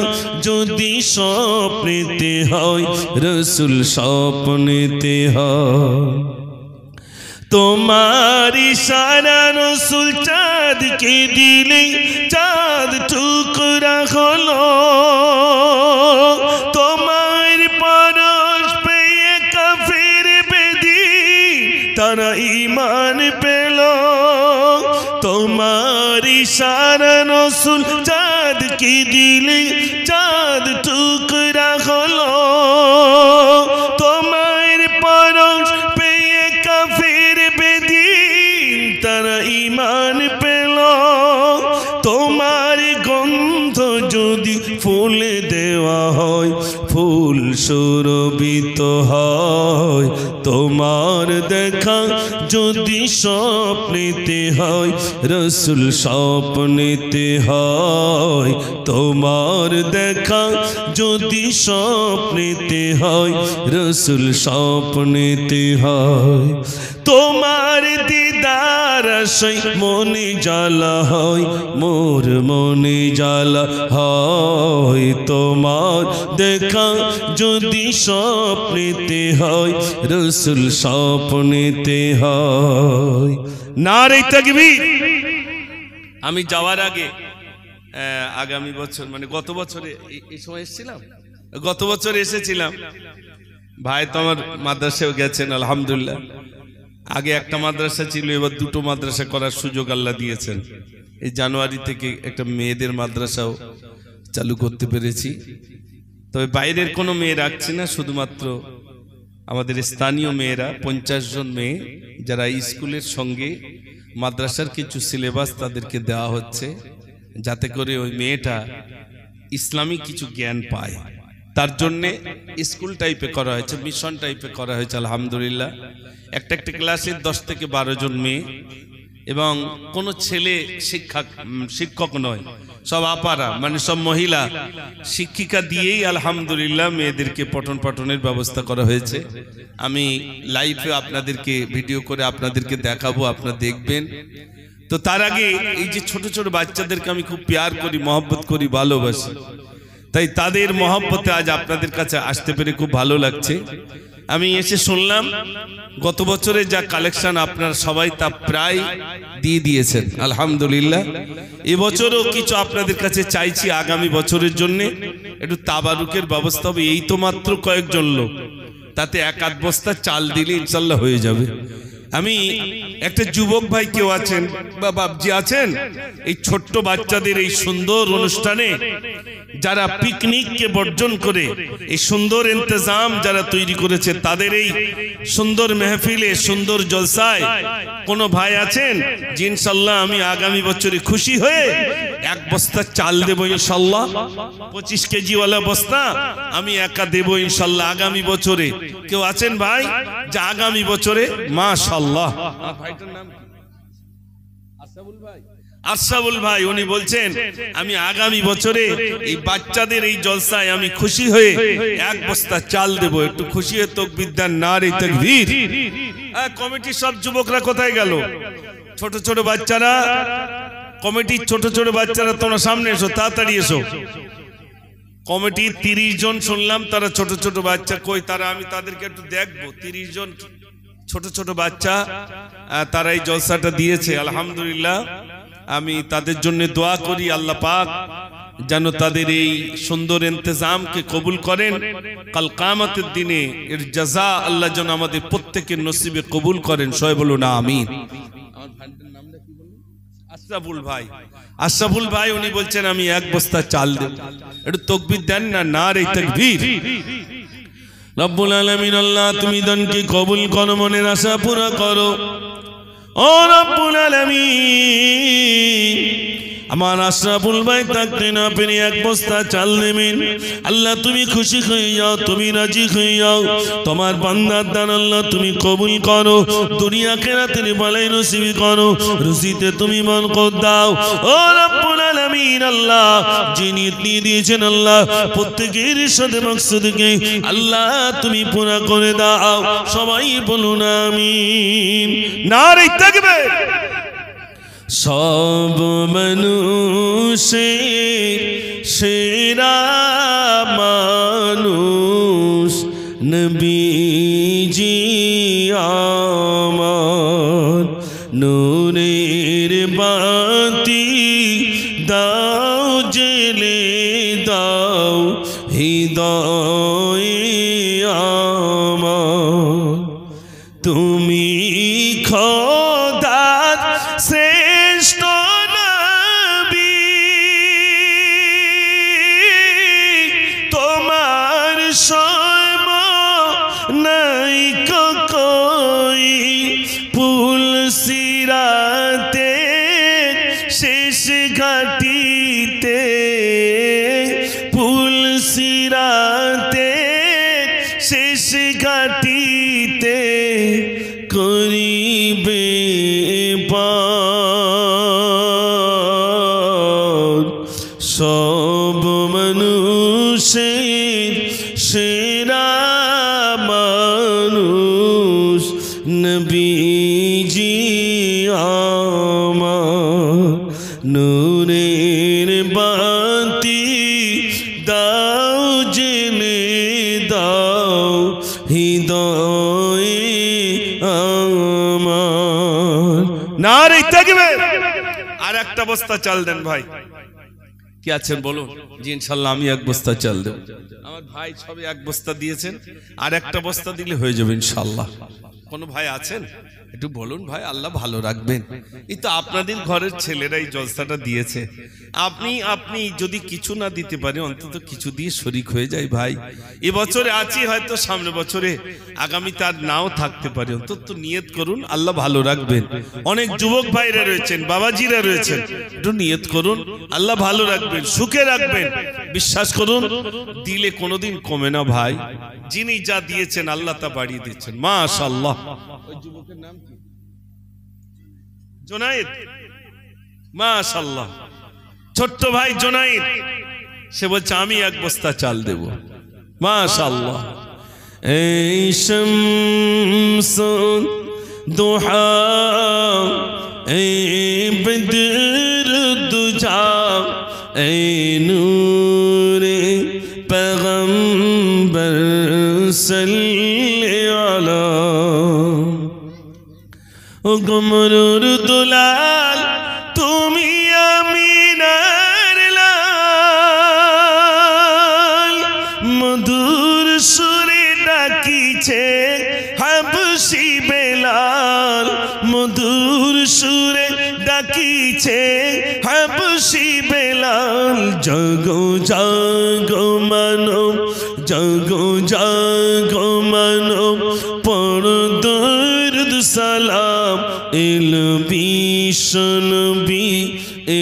যদি স্বপ্নেতে হয় রাসূল স্বপ্নেতে হয় তোমার ইশারা রাসূল চাঁদকে দিলে চাঁদ টুকরা হলো তোমার পরশ পেয়ে কাফির বেদিন তারা ঈমান পেল তোমার ইশারা রাসূল চাঁদকে দিলে চাঁদ টুকরা হলো তোমার পরশ পেয়ে কাফির বেদিন তারা ঈমান পেল তোমার গন্ধ যদি ফুল দেওয়া হয় ফুল সুরভিত হয় তোমার দেখা যদি স্বপ্নেতে হয় রাসূল স্বপ্নেতে হয় তোমার দেখা যদি স্বপ্নেতে হয় রাসূল স্বপ্নেতে হয় তোমার দিদার আশায় মনে জ্বালা হয় মোর মনে জ্বালা হয় তোমার দেখা যদি স্বপ্নেতে হয় রাসূল স্বপ্নেতে হয় নারে তাকবীর আমি যাওয়ার আগে আগামী বছর মানে গত বছরে এই সময় এসেছিলাম গত বছর এসেছিলাম ভাই তো আমার মাদ্রাসায় গেছেন আলহামদুলিল্লাহ আগে একটা মাদ্রাসা ছিল এবার দুটো মাদ্রাসা করার সুযোগ আল্লাহ দিয়েছেন এই জানুয়ারি থেকে একটা মেয়েদের মাদ্রাসাও চালু করতে পেরেছি তবে বাইরের কোনো মেয়ে রাখছি না শুধুমাত্র আমাদের স্থানীয় মেয়েরা 50 জন মেয়ে যারা স্কুলের সঙ্গে মাদ্রাসার কিছু সিলেবাস তাদেরকে দেওয়া হচ্ছে যাতে করে ওই মেয়েটা ইসলামিক কিছু জ্ঞান পায় তার জন্যে স্কুল টাইপে করা হয়েছে মিশন টাইপে করা হয়েছে আলহামদুলিল্লাহ একটা একটা ক্লাসে 10 থেকে 12 জন মেয়ে এবং কোনো ছেলে শিক্ষক নয় সব আপারা মানে সব মহিলা শিক্ষিকা দিয়েই আলহামদুলিল্লাহ মেয়েদেরকে পঠন পাঠনের ব্যবস্থা করা হয়েছে আমি লাইভে আপনাদেরকে ভিডিও করে আপনাদেরকে দেখাবো আপনারা দেখবেন তো তার আগে এই যে ছোট ছোট বাচ্চাদেরকে আমি খুব প্যার করি মহব্বত করি ভালোবাসি তাই তাদের মহব্বতে আজ আপনাদের কাছে আসতে পেরে খুব ভালো লাগছে আমি এসে শুনলাম গত বছরে যা কালেকশন আপনারা সবাই তা প্রায় দিয়ে দিয়েছেন আলহামদুলিল্লাহ এবছরও কিছু আপনাদের কাছে চাইছি আগামী বছরের জন্য একটু তাবারুকের ব্যবস্থা হবে এই তো মাত্র কয়েকজন লোক তাতে 1-8 বস্তা চাল দিলে ইনশাআল্লাহ হয়ে যাবে আমি একটা যুবক ভাই কেউ আছেন বা বাপজি আছেন এই ছোট্ট বাচ্চাদের এই সুন্দর অনুষ্ঠানে যারা পিকনিককে বর্জন করে এই সুন্দর ইন্তজাম যারা তৈরি করেছে তাদের এই সুন্দর মেহফিলে সুন্দর জলসায় কোন ভাই আছেন যে ইনশাআল্লাহ আমি আগামী বছরে খুশি হয়ে 1 বস্তা চাল দেব ইনশাআল্লাহ 25 কেজি ওয়ালা বস্তা আমি একা দেব ইনশাআল্লাহ আগামী বছরে কেউ আছেন ভাই যে আগামী বছরে মাশাআল্লাহ ভাইটার নাম কি আশরাফুল ভাই আশরাফুল ভাই উনি বলছেন আমি আগামী বছরে এই বাচ্চাদের এই জলসায় আমি খুশি হয়ে 1 বস্তা চাল দেব একটু খুশি হয়ে তাকবীর দেন নারে তাকবীর কমিটির সব যুবকরা কোথায় গেল ছোট ছোট বাচ্চারা কমিটির ছোট ছোট বাচ্চারা তোমরা সামনে এসো তাড়াতাড়ি এসো কমিটির 30 জন শুনলাম তারা ছোট ছোট বাচ্চা কই তারা আমি তাদেরকে একটু দেখবো 30 জন ছোট ছোট বাচ্চা তারা এই জলসাটা দিয়েছে আলহামদুলিল্লাহ আমি তাদের জন্য দোয়া করি আল্লাহ পাক যেন তাদের এই সুন্দর ইন্তজামকে কবুল করেন কাল কিয়ামতের দিনে এর জাযা আল্লাহ যেন আমাদের প্রত্যেকের নসিবে কবুল করেন সবাই বলুন আমিন আমার ভাইয়ের নামটা কি বললেন আশরাফুল ভাই, আশরাফুল ভাই উনি বলছেন আমি এক বস্তা চাল দেব। একটু তাকবীর দেন না, নারে তাকবীর। রব্বুল আলামিন আল্লাহ তুমি দানকে কবুল করো, মনের আশা পুরা করো। ও রব্বুল আলামিন, আমার আশরাফুল ভাই থাকতে না পেরে এক বস্তা চাল দেবেন। আল্লাহ তুমি খুশি হয়ে যাও, তুমি রাজি হয়ে যাও। তোমার বান্দার দান আল্লাহ তুমি কবুল করো, দুনিয়া আখিরাতের ভালাই নসিব করো, রুজিতে তুমি বরকত দাও। ও রব্বুল আলামিন আল্লাহ, যিনি নিয়ে দিয়েছেন আল্লাহ প্রত্যেকের সাথে মাকসুদকে আল্লাহ তুমি পুরা করে দাও। সবাই বলুন আমিন, নারে তাকবীর। সব মানুষের সেরা মানুষ নবীজি আমার, নূরের বাতি দাও জেলে দাও হৃদয়ে আমার, তুমি খোদার শ্রেষ্ঠ নবী, তোমার সম নাই কই, পুল সিরাতে শেষ ঘাটিতে, পুল সিরাতে শেষ ঘাটিতে করিবে পার। সব মানুষের সেরা মানুষ নবীজি আমার, নূরের বাতি দাও জেলে দাও হৃদয়ে আমার, নারে তাকবীর। আর একটা বস্তা চাল দেন ভাই, কি আছেন বলুন? জি ইনশাআল্লাহ আমি এক বস্তা চাল দেব। আমার ভাই সবে এক বস্তা দিয়েছেন, আর একটা বস্তা দিলে হয়ে যাবে ইনশাআল্লাহ। কোন ভাই আছেন একটু বলুন ভাই, আল্লাহ ভালো রাখবেন। এই তো আপনাদের ঘরের ছেলেরা এই জলসাটা দিয়েছে, আপনি যদি কিছু না দিতে পারেন অন্তত কিছু দিয়ে শরীক হয়ে যায় ভাই। এবছরে আছি, হয়তো সামনে বছরে আগামী তার নাও থাকতে পারে, অন্তত নিয়ত করুন, আল্লাহ ভালো রাখবেন। অনেক যুবক ভাইরা রয়েছেন, বাবাজিরা রয়েছেন, একটু নিয়ত করুন, আল্লাহ ভালো রাখবেন, সুখে রাখবেন। বিশ্বাস করুন, দিলে কোনোদিন কমে না ভাই। যিনি যা দিয়েছেন আল্লাহ তা বাড়িয়ে দিচ্ছেন, মাশাআল্লাহ। ওই যুবকের নাম কি? জোনায়েদ, মাশাআল্লাহ। ছোট্ট ভাই জোনায়েদ, সে বলছে আমি এক বস্তা চাল দেব, মাশাআল্লাহ। এই শামসুদ দুহা, এই বদর দুজা, এই নূরে पैगंबर सल्ले अला, ओ गमरुर दुलाल তুমি আমিনার লাল, মধুর সুরে ডাকিছে হাবশি বেলাল, মধুর সুরে ডাকিছে হাবশি বেলাল। জাগো জাগো মানব, জাগো জাগো মানব, পড়ো দরুদ সালাম, এলো বিশ্বনবী,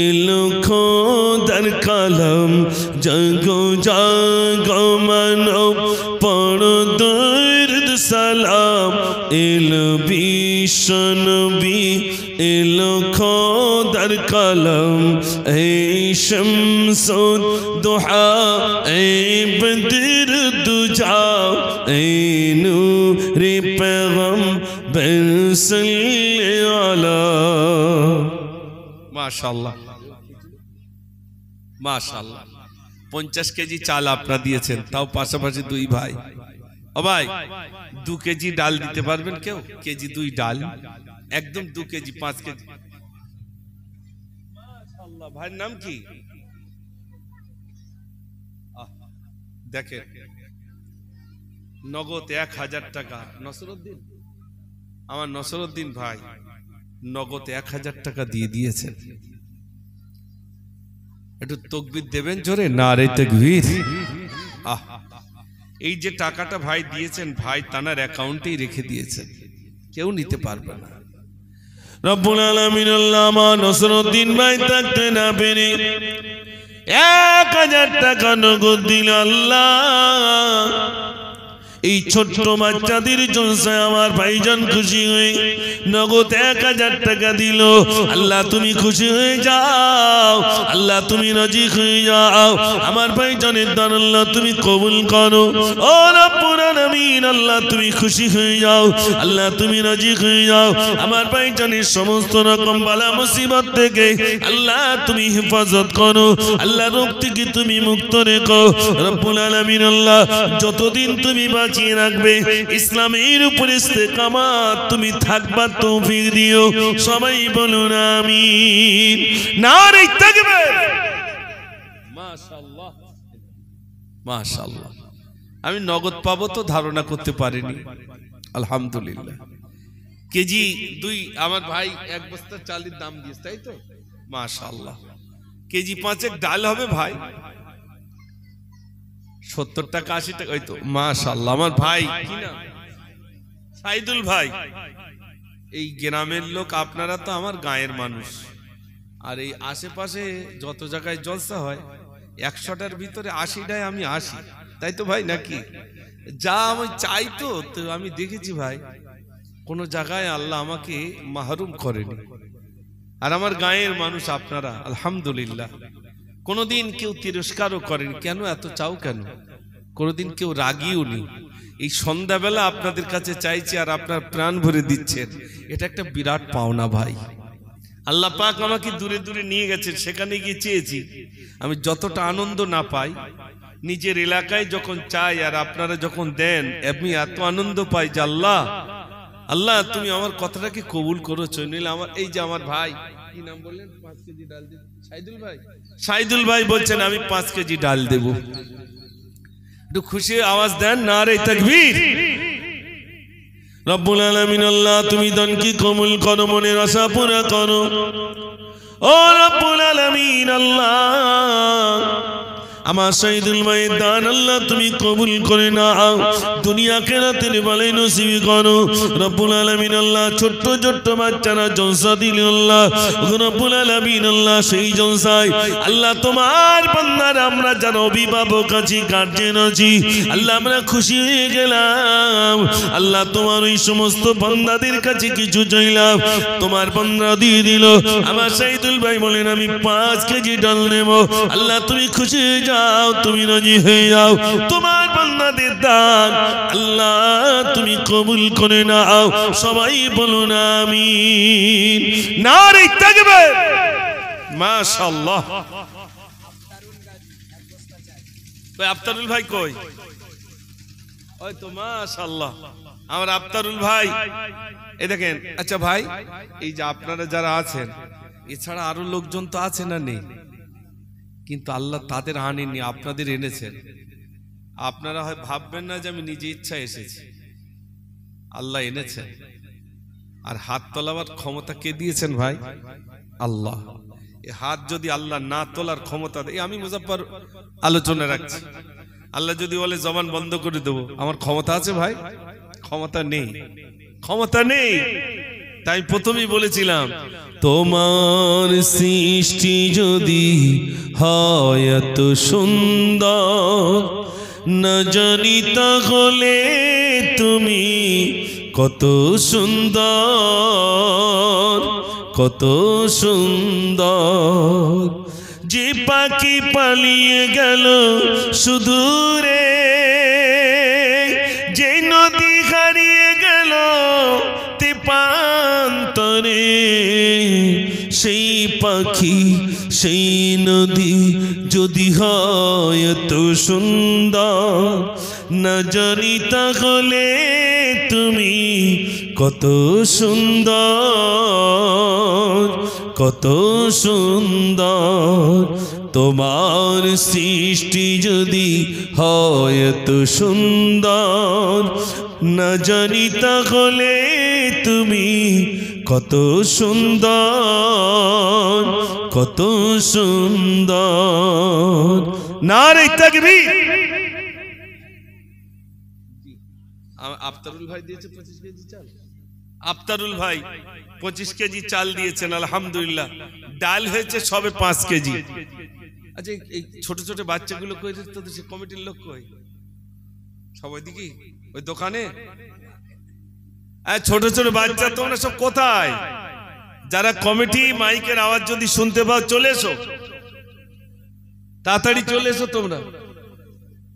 এলো খোদার কালাম। জাগো জাগো মানব, পড়ো দরুদ সালাম, এলো বিশ্বনবী, এলো খোদার কালাম। এই শামসুদ দুহা, এই বদর দুজা, এই নূরে पैगंबर सल्ले अला। মাশাআল্লাহ মাশাআল্লাহ। 50 কেজি চাল আপনারা দিয়েছেন, তাও পাশাপাশি দুই ভাই। ও ভাই 2 কেজি ডাল দিতে পারবেন কেউ? কেজি 2 ডাল, একদম 2 কেজি 5 কেজি। মাশাআল্লাহ। ভাইয়ের নাম কি? দেখেন নগদ 1000 টাকা। নসরউদ্দিন, আমার নসরউদ্দিন ভাই নগদ 1000 টাকা দিয়ে দিয়েছেন। একটু তাকবীর দেবেন জোরে, নারে তাকবীর। এই যে টাকাটা ভাই দিয়েছেন, ভাই তানার অ্যাকাউন্টেই রেখে দিয়েছেন, কেউ নিতে পারবে না। রব্বুল আলামিন আল্লামা নসরুদ্দিন ভাই থাকতে না পেরে 1000 টাকা নগদ দিল। আল্লাহ, এই ছোট্ট বাচ্চাদের জলসায় আমার ভাইজান খুশি হয়ে নগদ 1000 টাকা দিল। আল্লাহ তুমি খুশি হয়ে যাও, আল্লাহ তুমি রাজি হয়ে যাও, আমার ভাইজানের দান আল্লাহ তুমি কবুল করো। ও রব্বুল আলামিন, আল্লাহ তুমি খুশি হয়ে যাও, আল্লাহ তুমি রাজি হয়ে যাও, আমার ভাইজানের সমস্ত রকম বালা মুসিবত থেকে আল্লাহ তুমি হেফাজত করো, আল্লাহ রোগ থেকে তুমি মুক্ত রেখো। রব্বুল আলামিন আল্লাহ যতদিন তুমি বাঁচিয়ে রাখবে, ইসলামের উপর ইস্তেকামাত তুমি থাকবার তৌফিক দিও। সবাই বলুন আমিন, নারে তাকবীর। মাশাআল্লাহ মাশাআল্লাহ। আমি নগদ পাবো তো ধারণা করতে পারিনি, আলহামদুলিল্লাহ। কেজি 2 আমার ভাই 1 বস্তা চালের দাম দিয়েছে, তাই তো? মাশাআল্লাহ। কেজি 5 ডাল হবে ভাই 70 টাকা 80 টাকা, ওই তো মাশাআল্লাহ। আমার ভাই কি নাম? সাইদুল ভাই। এই গ্রামের লোক, আপনারা তো আমার গায়ের মানুষ, আর এই আশেপাশে যত জায়গায় জলসা হয় 100টার ভিতরে 80টায় আমি আসি, তাই তো ভাই নাকি? যা আমি চাই তো আমি দেখেছি ভাই, কোন জায়গায় আল্লাহ আমাকে মাহরুম করেনি। আর আমার গায়ের মানুষ আপনারা, আলহামদুলিল্লাহ। কোনদিন কেউ তিরস্কারও করেন, কেন এত চাও কেন? কোনদিন কেউ রাগিও নি। এই সন্ধ্যাবেলা আপনাদের কাছে চাইছি আর আপনার প্রাণ ভরে দিচ্ছেন, এটা একটা বিরাট পাওনা ভাই। আল্লাহ পাক আমাকে দূরে দূরে নিয়ে গেছেন, সেখানে গিয়ে চেয়েছি আমি যতটা আনন্দ না পাই নিজের এলাকায় যখন চাই আর আপনারা যখন দেন, আমি এত আনন্দ পাই যে আল্লাহ আল্লাহ তুমি আমার কথাটাকে কবুল করেছো। নিলে আমার এই যে আমার ভাই, কি নাম বললেন? 5 কেজি ডাল দেব। সাইদুল ভাই, সাইদুল ভাই বলছেন আমি 5 কেজি ডাল দেব। একটু খুশি আওয়াজ দেন, নারে তাকবীর। রব্বুল আলামিন আল্লাহ তুমি দান কি কবুল করো, মনের আশা পুরা করো। ও রব্বুল আলামিন আল্লাহ, আমার সাইদুল ভাইয়ের দান আল্লাহ তুমি কবুল করে নাও, দুনিয়া আখিরাতের ভালো নসিব করো। রব্বুল আলামিন আল্লাহ ছোট্ট ছোট্ট বাচ্চারা জলসা দিল আল্লাহ, রব্বুল আলামিন আল্লাহ সেই জলসায় আল্লাহ তোমার বান্দারা আমরা যারা অভিভাবক আছি, গার্জেন আছি, আল্লাহ আমরা খুশি হয়ে গেলাম। আল্লাহ তোমার ওই সমস্ত বান্দাদের কাছে কিছু চাইলাম, তোমার বান্দা দিয়ে দিল। আমার সাইদুল ভাই বলেন আমি 5 কেজি ডাল নেব। আল্লাহ তুমি খুশি হয়ে যাও, তুমি রাজি হয়ে যাও, তোমার বান্দাদের দান আল্লাহ তুমি কবুল করে নাও। সবাই বলুন আমিন, নারে তাকবীর। মাশাআল্লাহ। কই আফতারুল ভাই কই? ওই তো মাশাআল্লাহ আমার আফতারুল ভাই, এই দেখেন। আচ্ছা ভাই, এই যে আপনারা যারা আছেন, এছাড়া আরো লোকজন তো আছে না নেই? কিন্তু আল্লাহ তাদের আনেননি, আপনাদের এনেছেন। আপনারা হয় ভাববেন না যে আমি নিজে ইচ্ছা এসেছি, আল্লাহ এনেছেন। আর হাত তোলাবার ক্ষমতা কে দিয়েছেন ভাই? আল্লাহ। এই হাত যদি আল্লাহ না তোলার ক্ষমতা দেয়, আমি মুজাফফর আলোচনা রাখছি, আল্লাহ যদি বলে জবান বন্ধ করে দেবো, আমার ক্ষমতা আছে ভাই? ক্ষমতা নেই, ক্ষমতা নেই। তাই প্রথমেই বলেছিলাম, তোমার সৃষ্টি যদি হয় এত সুন্দর, না জানি তাহলে তুমি কত সুন্দর, কত সুন্দর। যে পাখি পালিয়ে গেল সুদূরে, যে নদী হারিয়ে গেল তেপান্তরে, সেই পাখি সেই নদী যদি হয় এত সুন্দর, না জানি তাহলে তুমি কত সুন্দর, কত সুন্দর। তোমার সৃষ্টি যদি হয় এত সুন্দর, না জানি তাহলে তুমি কত সুন্দর, কত সুন্দর। নারে তাকবীর। আফতারুল ভাই দিয়েছে 25 কেজি চাল। আফতারুল ভাই 25 কেজি চাল দিয়েছেন, আলহামদুলিল্লাহ। ডাল হয়েছে সবে 5 কেজি। আচ্ছা, এই ছোট ছোট বাচ্চাগুলো কই, তোদের সে কমিটির লোক কই? সবাই দিকে ওই দোকানে। ছোট ছোট বাচ্চা তোমরা সব কোথায়? যারা কমিটি, মাইকের আওয়াজ যদি শুনতে পাও চলে এসো, তাড়াতাড়ি চলে এসো তোমরা।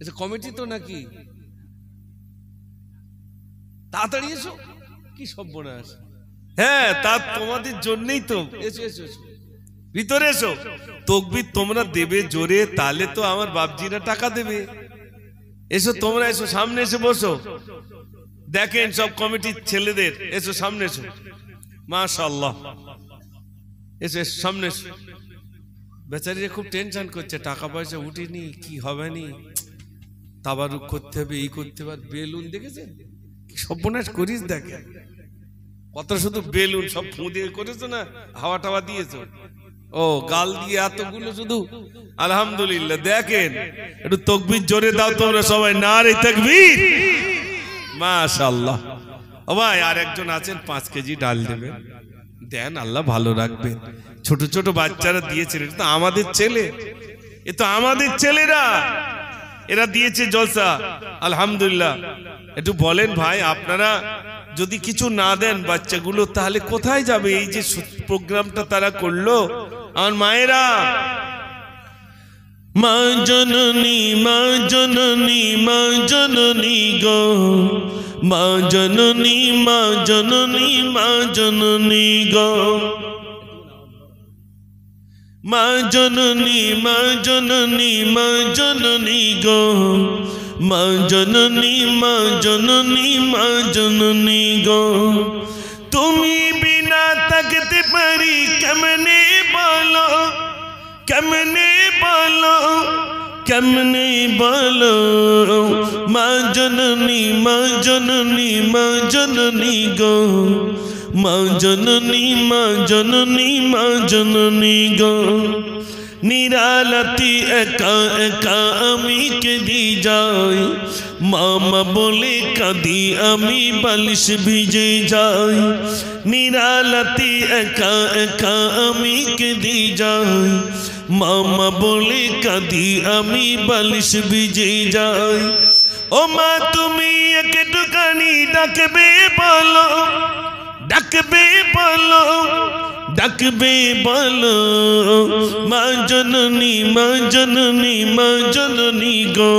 এটা কমিটি তো নাকি? তাড়াতাড়ি এসো, কি সর্বনাশ। হ্যাঁ, তা তোমাদের জন্যই তো। এসো এসো এসো, ভিতরে এসো। তকবীর তোমরা দেবে জোরে, তাহলে তো আমার বাপজিরা টাকা দেবে। এসো তোমরা, এসো সামনে এসে বসো। দেখেন সব কমিটির ছেলেদের, এসো সামনে এসো। মাশাআল্লাহ, এসো এসো সামনে এসো। বেচারিরা খুব টেনশন করছে, টাকা পয়সা উঠিনি, কি হবে নি, তাবারুক করতে হবে, এই করতে হবে। বেলুন দেখেছেন কি সর্বনাশ করিস? দেখে কত শুধু বেলুন, সব ফু দিয়ে করেছো না, হাওয়া টাওয়া দিয়েছো। ও গাল দিয়ে এতগুলো শুধু। আলহামদুলিল্লাহ। দেখেন একটু তাকবীর জোরে দাও তোমরা সবাই। নারে তাকবীর। মাশাআল্লাহ। ও ভাই, আর একজন আছেন 5 কেজি ডাল দেবেন, দেন, আল্লাহ ভালো রাখবেন। ছোট ছোট বাচ্চারা দিয়েছেন, এটা তো আমাদের ছেলে, এ তো আমাদের ছেলেরা, এরা দিয়েছে জলসা, আলহামদুলিল্লাহ। একটু বলেন ভাই, আপনারা যদি কিছু না দেন বাচ্চাগুলো, তাহলে কোথায় যাবে? এই যে প্রোগ্রামটা তারা করলো, আমার মায়েরা। মা জননী, মা জননী, মা জননী গো, মা জননী, মা জননী, মা জননী গো, মা জননী, মা জননী, মা জননী গো, মা জননী, মা জননী, মা জননী গো। তুমি বিনা থাকতে পারি কেমনে বলো, কেমনে বলো, কেমনে বলো। মা জননী, মা জননী, মা জননী গো, মা জননী, মা জননী, মা জননী গো। নিরালাতি একা একা আমি কেঁদে যাই, মামা বলে কাঁদি আমি বালিশ ভিজে যাই। নিরালাতি একা একা আমি কেঁদে যাই, মামা বলে কাঁদি আমি বালিশ ভিজে যাই। ও মা তুমি একটুখানি ডাকবে বলো, ডাকবে বলো, ডাকবে বলো। মা জননী, মা জননী, মা জননী গো,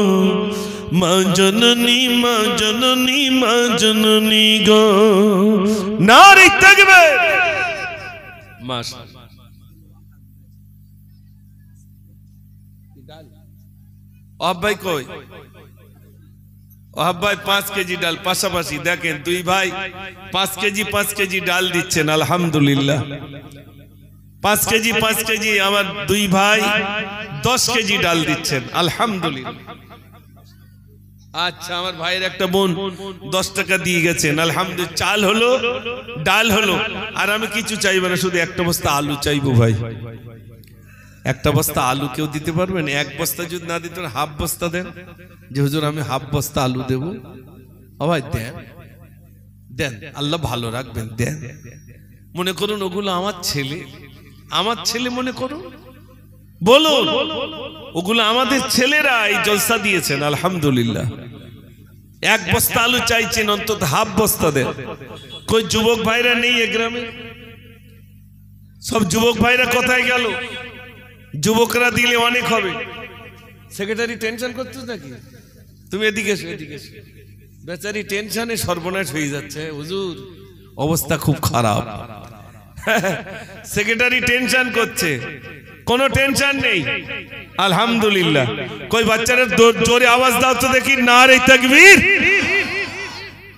মা জননী, মা জননী, মা জননী গো। নারে তাকবীর। মাশাআল্লাহ। ভাই কই? ভাই 5 কেজি ডাল পাশাপাশি। দেখেন দুই ভাই 5 কেজি ডাল দিচ্ছেন, আলহামদুলিল্লাহ। 5 কেজি আমার দুই ভাই 10 কেজি ডাল দিচ্ছেন, আলহামদুলিল্লাহ। আচ্ছা, আমার ভাইয়ের একটা বোন 10 টাকা দিয়ে গেছেন, আলহামদুলিল্লাহ। চাল হলো, ডাল হলো, আর আমি কিছু চাইবো না, শুধু একটা বস্তা আলু চাইবো ভাই। একটা বস্তা আলু কেউ দিতে পারবেন? এক বস্তা যদি না দিতেন, হাফ বস্তা দেন, যে হুজুর আমি হাফ বস্তা আলু দেব। ও ভাই দেন, দেন, আল্লাহ ভালো রাখবেন, দেন। মনে করুন ওগুলো আমার ছেলে, আমার ছেলে মনে করুন, বলুন ওগুলো আমাদের ছেলেরা এই জলসা দিয়েছেন, আলহামদুলিল্লাহ। এক বস্তা আলু চাইছেন, অন্তত হাফ বস্তা দেন। কই যুবক ভাইরা নেই এ গ্রামে? সব যুবক ভাইরা কোথায় গেল? যুবকরা দিলে অনেক হবে। সেক্রেটারি টেনশন করছিস নাকি? তুমি এদিকে এসো, এদিকে এসো। বেচারি টেনশনে সর্বনাশ হয়ে যাচ্ছে, হুজুর অবস্থা খুব খারাপ। সেক্রেটারি টেনশন করছে, কোনো টেনশন নেই, আলহামদুলিল্লাহ। কই বাচ্চারা জোরে আওয়াজ দাও তো দেখি, নারে তাকবীর।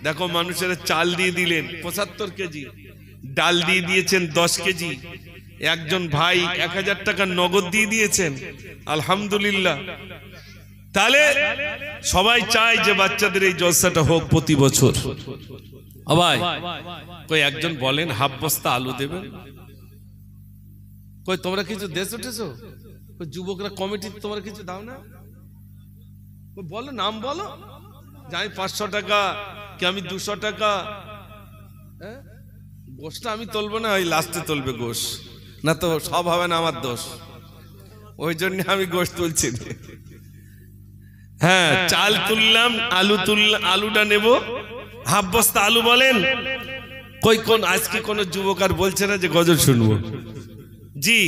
দেখো মানুষেরা চাল দিয়ে দিলেন 75 কেজি, ডাল দিয়ে দিয়েছেন 10 কেজি। একজন ভাই 1000 টাকা নগদ দিয়ে দিয়েছেন, আলহামদুলিল্লাহ। তাহলে সবাই চায় যে বাচ্চাদের এই জলসাটা হোক প্রতি বছর। ভাই কই একজন বলেন হাফ বস্তা আলু দেবেন? কই তোমরা কিছু দেশ উঠেছো? যুবকরা কমিটি তোমরা কিছু দাও না? বলো, নাম বলো, যে আমি 500 টাকা কি আমি 200 টাকা। গোষ্ঠটা আমি তুলবো না, ওই লাস্টে তুলবে গোশ, না তো সব হবে না আমার দোষ, ওই জন্য আমি গোশ তুলছি। হ্যাঁ, চাল তুললাম, আলু তুললাম, আলুটা নেব, হাফ বস্তা আলু বলেন। কই কোন আজকে কোন যুবক আর বলছে না যে গজল শুনবো? জি,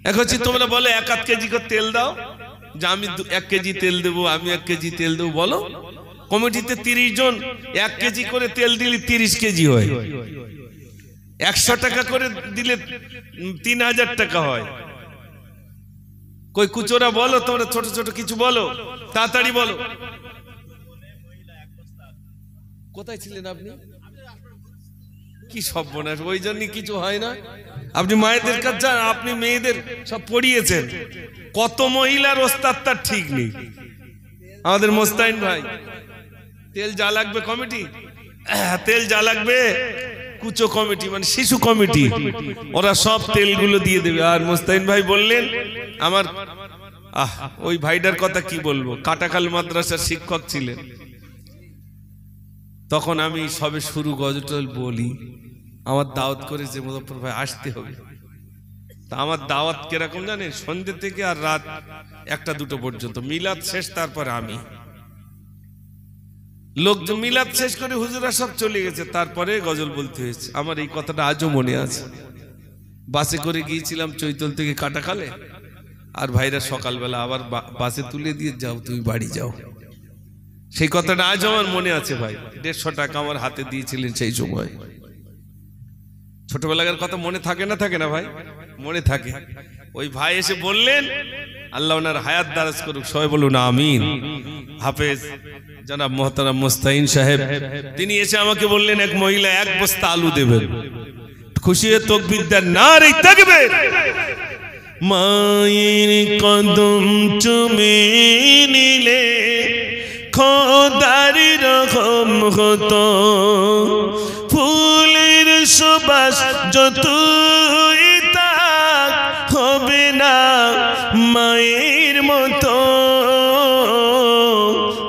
এখন তোমরা বলো 1-8 কেজি করে তেল দাও, যে আমি 1 কেজি তেল দেবো, আমি 1 কেজি তেল দেবো। বলো, কমিটিতে 30 জন 1 কেজি করে তেল দিলে 30 কেজি হয়, 100 টাকা করে দিলে 3000 টাকা হয়। কই কুচোরা বলো, তোমরা ছোট ছোট কিছু বলো, তাড়াতাড়ি বলো। কোথায় ছিলেন আপনি? কি সব বোনাস, ওই জন্য কিছু হয় না। আপনি মায়েদের কাছে যান, আপনি মেয়েদের সব পড়িয়েছেন, কত মহিলার ওস্তাদ তার ঠিক নেই। আমাদের মোস্তাইন ভাই, তেল যা লাগবে কমিটি, তেল যা লাগবে কুচো কমিটি মানে শিশু কমিটি, ওরা সব তেলগুলো দিয়ে দেবে। আর মোস্তাইন ভাই বললেন আমার, ওই ভাইটার কথা কি বলবো, কাটাখাল মাদ্রাসার শিক্ষক ছিলেন। তখন আমি সবে শুরু গজল বলি, আমার দাওয়াত করেছে মুজফ্ফর ভাই আসতে হবে। তা আমার দাওয়াত কিরকম জানেন, সন্ধ্যে থেকে আর রাত 1-2 পর্যন্ত, মিলাদ শেষ, তারপরে আমি। লোকজন মিলাদ শেষ করে হুজুরা সব চলে গেছে, তারপরে গজল বলতে হয়েছে। আমার এই কথাটা আজও মনে আছে। বাসে করে গিয়েছিলাম চৈতল থেকে কাটাখালে, আর ভাইরা সকালবেলা আবার বাসে তুলে দিয়ে, যাও তুমি বাড়ি যাও। সেই কথাটা আজও আমার মনে আছে ভাই। 150 টাকা আমার হাতে দিয়েছিলেন সেই সময়। ছোটবেলাকার কথা মনে থাকে না, থাকে না ভাই? মনে থাকে। ওই ভাই এসে বললেন, আল্লাহ ওনার হায়াত দারাজ করুক, সবাই বলুন আমিন। হাফেজ জনাব মোহতারাম মোস্তাইন সাহেব, তিনি এসে আমাকে বললেন এক মহিলা 1 বস্তা আলু দেবেন। খুশি হয়ে তাকবীর দেন, নারে তাকবীর। মায়ের কদম চুমে নিলে খোদার রহম হতো, ফুলের সুবাস যতই তাক হবে না মায়ের মতো।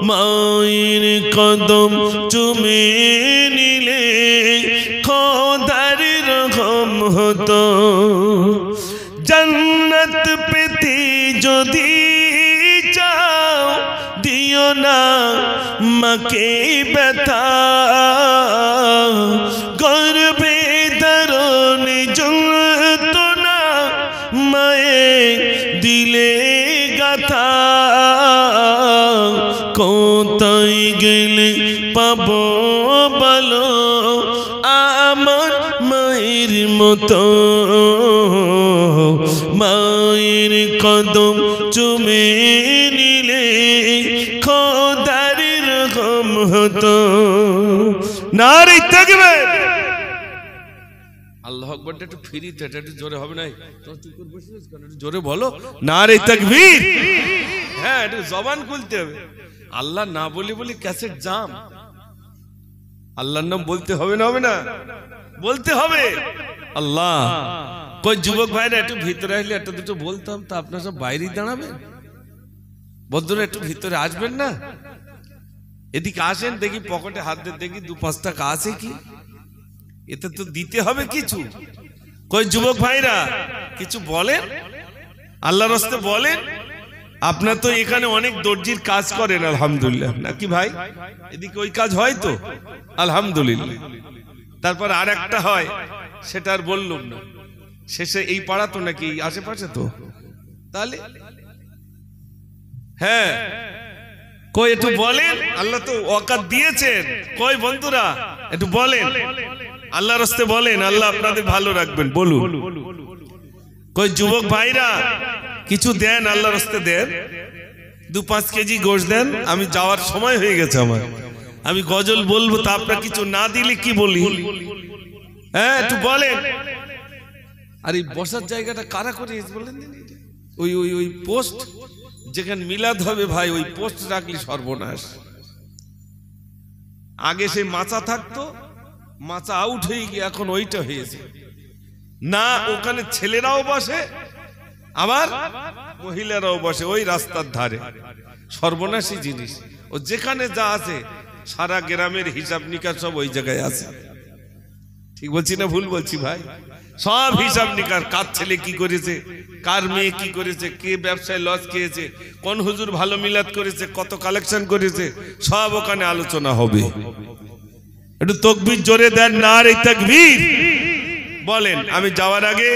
মায়ের কদম চুমে নিলে খোদার রহম হতো। জান্নাত পেতে যদি চাও দিও না মাকে ব্যথা, গর্বে ধারণ যন্ত্রণা মায়ে দিলে গাথা। কোথায় গেলে পাবো বলো আমার মায়ের মতো। মায়ের কদম চুমে নিলে খোদার রহম হতো। নারে তাকবীর। আল্লাহু আকবার। একটু ফ্রিতে, এটা একটু জোরে হবে না? একটু জোরে বলো, নারে তাকবীর। হ্যাঁ, একটু জবান খুলতে হবে। আল্লাহ না বলি বলি ক্যাসেট জাম। আল্লাহর নাম বলতে হবে না, হবে না? বলতে হবে আল্লাহ। কই যুবক ভাইরা একটু ভিতরে আসলে একটা দুটো বলতাম, তা আপনারা সব বাইরেই দাঁড়াবেন। বন্ধুরা একটু ভিতরে আসবেন না? এদিকে আসেন, দেখি পকেটে হাত দিয়ে দেখি 2-5 টাকা আছে কি, এতে তো দিতে হবে কিছু। কই যুবক ভাইরা কিছু বলেন, আল্লাহর রাস্তে বলেন। আপনার তো এখানে অনেক দর্জির কাজ করেন আলহামদুলিল্লাহ, নাকি ভাই? এদিকে ওই কাজ হয় তো আলহামদুলিল্লাহ। তারপর আর একটা হয়, সেটা আর বললাম না। শেষে এই পাড়া তো নাকি আশেপাশে তো, তাহলে হ্যাঁ। কই একটু বলেন, আল্লাহ তো ওয়াকাত দিয়েছেন। কই বন্ধুরা একটু বলেন, আল্লাহর রাস্তে বলেন, আল্লাহ আপনাদের ভালো রাখবেন, বলুন। কই যুবক ভাইরা কিছু দেন, আল্লাহর রাস্তে দেন। 2-5 কেজি গোশত দেন। আমি যাওয়ার সময় হয়ে গেছে আমার, আমি গজল বলবো, তা আপনারা কিছু না দিলে কি বলি? হ্যাঁ একটু বলেন। আর এই বসার জায়গাটা কারা করে বলেন? ওই ওই ওই পোস্ট যেখানে মিলাদ হবে ভাই ওই পোস্ট রাখলি সর্বনাশ। আগে সেই মাচা থাকতো, মাচা আউট হয়ে গিয়ে এখন ওইটা হয়েছে না, ওখানে ছেলেরাও বসে আবার মহিলারাও বসে ওই রাস্তার ধারে। সর্বনাশী জিনিস। ও যেখানে যা আছে সারা গ্রামের হিসাব নিকাশ সব ওই জায়গায় আছে। ঠিক বলছি না ভুল বলছি ভাই? সব হিসাব নিকাশ, কার ছেলে কি করেছে, কার মেয়ে কি করেছে, কে ব্যবসায় লস খেয়েছে, কোন হুজুর ভালো মিলাদ করেছে, কত কালেকশন করেছে, সব ওখানে আলোচনা হবে। একটু তাকবীর জোরে দেন, নারে তাকবীর বলেন। আমি যাওয়ার আগে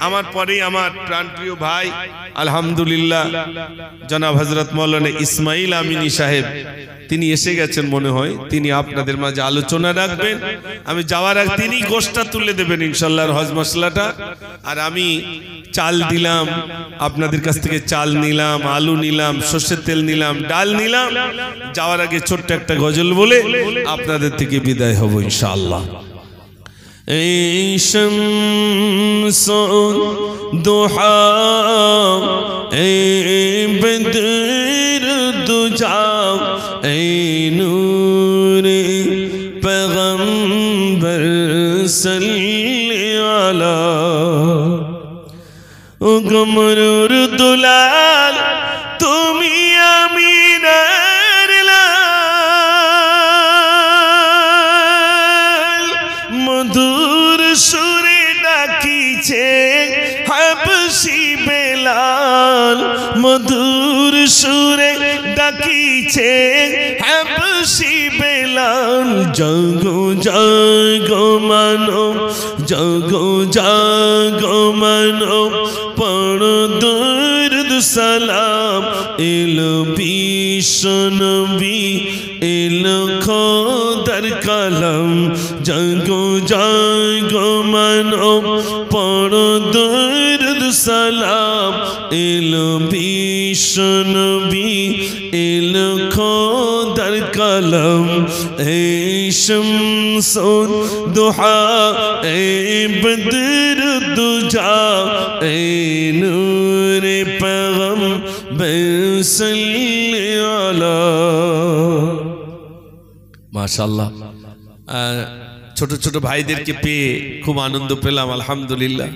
আমার পরেই আমার প্রাণপ্রিয় ভাই আলহামদুলিল্লাহ জনাব হযরত মাওলানা ইসমাইল আমিনী সাহেব, তিনি এসে গেছেন মনে হয়, তিনি আপনাদের মাঝে আলোচনা রাখবেন। আমি যাওয়ার আগে তিনি গোশটা তুলে দেবেন ইনশাআল্লাহ, হজ মশলাটা। আর আমি চাল দিলাম আপনাদের কাছ থেকে, চাল নিলাম, আলু নিলাম, সরষের তেল নিলাম, ডাল নিলাম। যাওয়ার আগে ছোট্ট একটা গজল বলে আপনাদের থেকে বিদায় হব ইনশাআল্লাহ। এই শামসুদ দুহা এই বদর দুজা এই নূরে পেগম্বর সাল্লি আলা ও গমরুর দুলাল তুমি আমিনার লাল মধুর সুরে ডাকিছে হাবশি বেলাল মধুর সুরে ডাকিছে হাবশি বেলাল জাগো জাগো মানো জাগো জাগো মানো পড়ো দরুদ সালাম এলো বিশ্বনবী এলো খোদার কালাম জাগো জাগো মানো পড়ো দরুদ সালাম এলো বিশ্বনবী এলো খোদার কালাম এই শামসুদ দুহা এই বদর দুজা এই নূরে পেগম্বর সাল্লি আলা। মাশাআল্লাহ, ছোট ছোট ভাইদেরকে পেয়ে খুব আনন্দ পেলাম আলহামদুলিল্লাহ।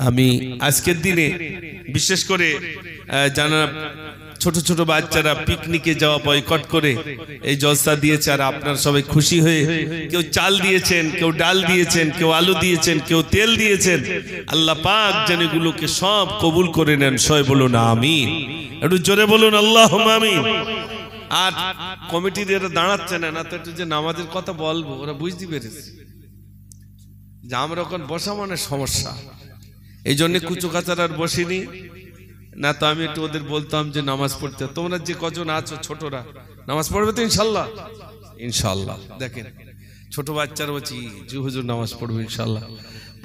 আমি আজকের দিনে বিশেষ করে যারা ছোট ছোট বাচ্চারা পিকনিকে যাওয়া বয়কট করে এই জলসা দিয়েছে, আর আপনারা সবাই খুশি হয়ে কেউ চাল দিয়েছেন, কেউ ডাল দিয়েছেন, কেউ আলু দিয়েছেন, কেউ তেল দিয়েছেন। আল্লাহ পাক যেন এগুলোকে সব কবুল করে নেন। সবাই বলুন আমিন, একটু জোরে বলুন আল্লাহুম্মা আমিন। আর কমিটির এরা দাঁড়াচ্ছে না, না তো একটু যে নামাজের কথা বলবো, ওরা বুঝতে পেরেছে যে আমরা ওখানে বসা মানে সমস্যা, এই জন্য কুচু কাচার আর বসিনি। না তো আমি একটু ওদের বলতাম যে নামাজ পড়তে। তোমরা যে কজন আছো ছোটরা নামাজ পড়বে তো ইনশাল্লাহ? ইনশাল্লাহ। দেখেন ছোট বাচ্চারা বলছি জি হুজুর নামাজ পড়বে ইনশাল্লাহ।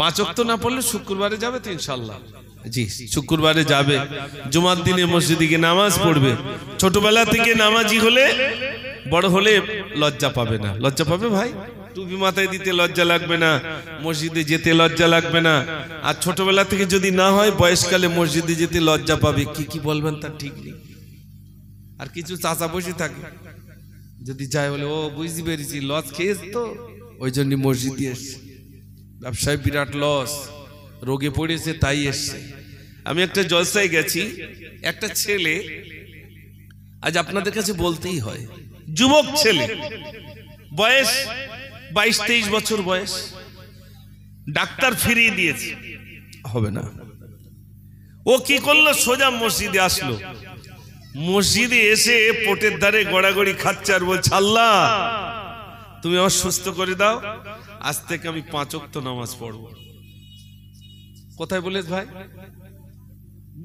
5 ওয়াক্ত না পড়লে শুক্রবারে যাবে তো ইনশাল্লাহ? জি শুক্রবারে যাবে, জুমার দিনে মসজিদে গিয়ে নামাজ পড়বে। ছোটবেলা থেকে নামাজি হলে বড় হলে লজ্জা পাবে না। লজ্জা পাবে ভাই? টুপি মাথায় দিতে লজ্জা লাগবে না, মসজিদে যেতে লজ্জা লাগবে না। আর ছোটবেলা থেকে যদি না হয় বয়সকালে মসজিদে যেতে লজ্জা পাবে, কি কি বলবেন তার ঠিক নেই। আর কিছু চাচা বসে থাকে, যদি যায় বলে ও বুঝতে পেরেছি লস খেয়েছে তো ওই জন্য মসজিদে এসছে, ব্যবসায় বিরাট লস, রোগে পড়েছে তাই এসছে। আমি একটা জলসায় গেছি, একটা ছেলে, আজ আপনাদের কাছে বলতেই হয়, যুবক ছেলে, বয়স 22-23 বছর বয়স, ডাক্তার ফিরিয়ে দিয়েছে, হবে না। ও কি করলো, সোজা মসজিদে আসলো। মসজিদে এসে পোটের ধারে গড়াগড়ি খাচ্ছে আর বলছে আল্লাহ তুমি আমার সুস্থ করে দাও, আজ থেকে আমি 5 ওয়াক্ত নামাজ পড়বো। কোথায় বলেছ ভাই?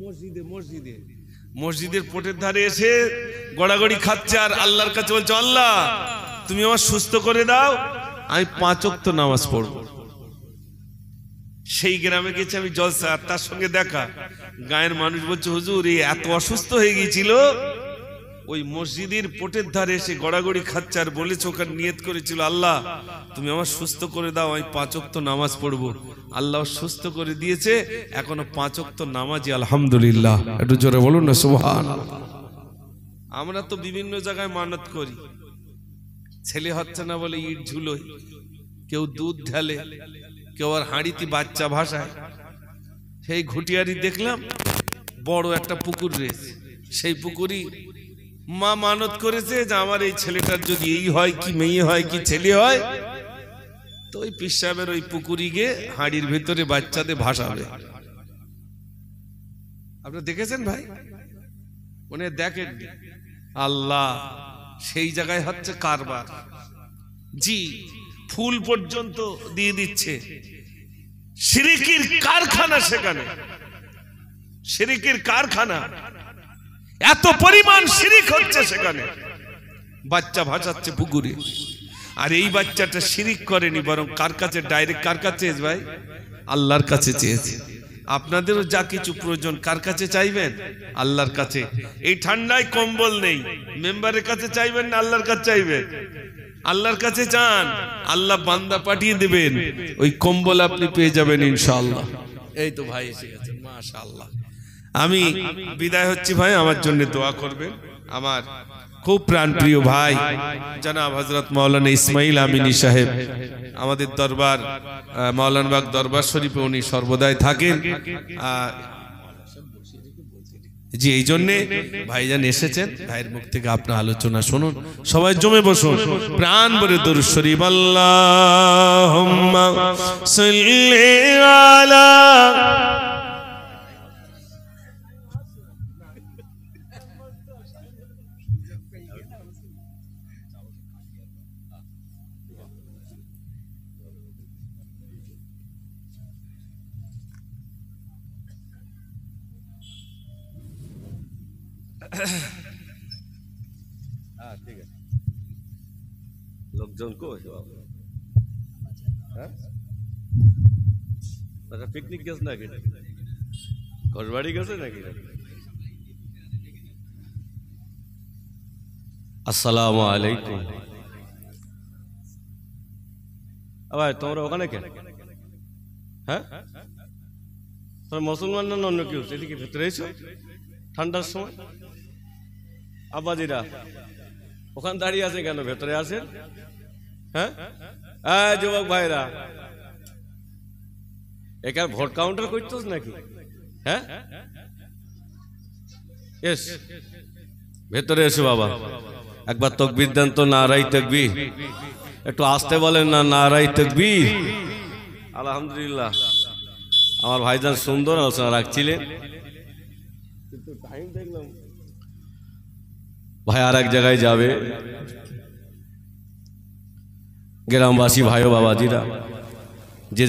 মসজিদে। মসজিদে, মসজিদের পোটের ধারে এসে গড়াগড়ি খাচ্ছে আর আল্লাহর কাছে বলছে আল্লাহ তুমি আমার সুস্থ করে দাও, আমি 5 ওয়াক্ত নামাজ পড়বো। সেই গ্রামে গেছি আমি জলসা, আর তার সঙ্গে দেখা, গায়ের মানুষ বলছে হুজুর এই এত অসুস্থ হয়ে গিয়েছিল, ওই মসজিদের পোটের ধারে এসে গড়াগড়ি খাচ্ছে আর বলেছে, ওখানে নিয়ত করেছিল, আল্লাহ তুমি আমার সুস্থ করে দাও, আমি 5 ওয়াক্ত নামাজ পড়বো। আল্লাহ সুস্থ করে দিয়েছে, এখনো 5 ওয়াক্ত নামাজি, আলহামদুলিল্লাহ। একটু জোরে বলুন না সুবহানাল্লাহ। আমরা তো বিভিন্ন জায়গায় মানত করি, ছেলে হচ্ছে না বলে ইট ঝুলোই, কেউ দুধ ঢালে, কেউ আর হাঁড়িতে বাচ্চা ভাসায়। সেই ঘুটিয়ারি দেখলাম বড় একটা পুকুর রয়েছে, সেই পুকুরি মা মানত করেছে যে আমার এই ছেলেটার যদি এই হয়, কি মেয়ে হয়, কি ছেলে হয়, তো ওই পীর সাহেবের ওই পুকুরি গিয়ে হাঁড়ির ভেতরে বাচ্চাদের ভাসাবে। আপনারা দেখেছেন ভাই? মনে দেখেন আল্লাহ সেই জায়গায় হচ্ছে কারবার। জি, ফুল পর্যন্ত দিয়ে দিচ্ছে। শিরকের কারখানা সেখানে, শিরকের কারখানা, এত পরিমাণ শিরক হচ্ছে সেখানে। বাচ্চা ভাসাচ্ছে পুকুরে, আর এই বাচ্চাটা শিরক করেনি, বরং কার কাছে ডাইরেক্ট, কার কাছে চেয়েছে ভাই? আল্লাহর কাছে চেয়েছে। আপনাদেরও যা কিছু প্রয়োজন কার কাছে চাইবেন? আল্লাহর কাছে। এই ঠান্ডায় কম্বল নেই, মেম্বারের কাছে চাইবেন না আল্লাহর কাছে চাইবেন? আল্লাহর কাছে চান, আল্লাহ বান্দা পাঠিয়ে দেবেন, ওই কম্বল আপনি পেয়ে যাবেন ইনশাআল্লাহ। এই তো ভাই এসে গেছে, মাশাআল্লাহ। আমি বিদায় হচ্ছি ভাই, আমার জন্য দোয়া করবেন। আমার খুব প্রাণপ্রিয় ভাই জনাব হযরত মাওলানা ইসমাইল আমিনী সাহেব, আমাদের দরবার মাওলানাবাগ দরবার শরীফে উনি সর্বদাই থাকেন। জি, এই জন্যে ভাইজান এসেছেন, ভাইয়ের মুখ থেকে আপনার আলোচনা শুনুন। সবাই জমে বসুন, প্রাণ ভরে দরুদ শরীফ। আল্লাহুম্মা সাল্লি আলা ঠিক আছে। লোকজন কো পিকনিক গেছে নাকি, ঘরবাড়ি গেছে নাকি? আসসালামু আলাইকুম। ভাই তোমরা ওখানে কেন? হ্যাঁ, তোমরা মুসলমান না অন্য কেউ? এদিকে ভেতরে এসো ঠান্ডার সময়। আব্বাজিরা ওখানে দাঁড়িয়ে আছে কেন? ভেতরে আসেন। হ্যাঁ, যুবক ভাইরা, এখানে ভোট কাউন্টার করতেছ নাকি? হ্যাঁ, এস ভেতরে এসো বাবা। একবার তাকবীর দেন তো, নারায়ে তাকবীর। একটু আসতে বলেন না, নারায়ে তাকবীর। আলহামদুলিল্লাহ। আমার ভাইজান সুন্দর আলোচনা রাখছিলেন, কিন্তু টাইম দেখলাম ভাই আর এক জায়গায় যাবে। গ্রামবাসী ভাই ও বাবাজিরা, যে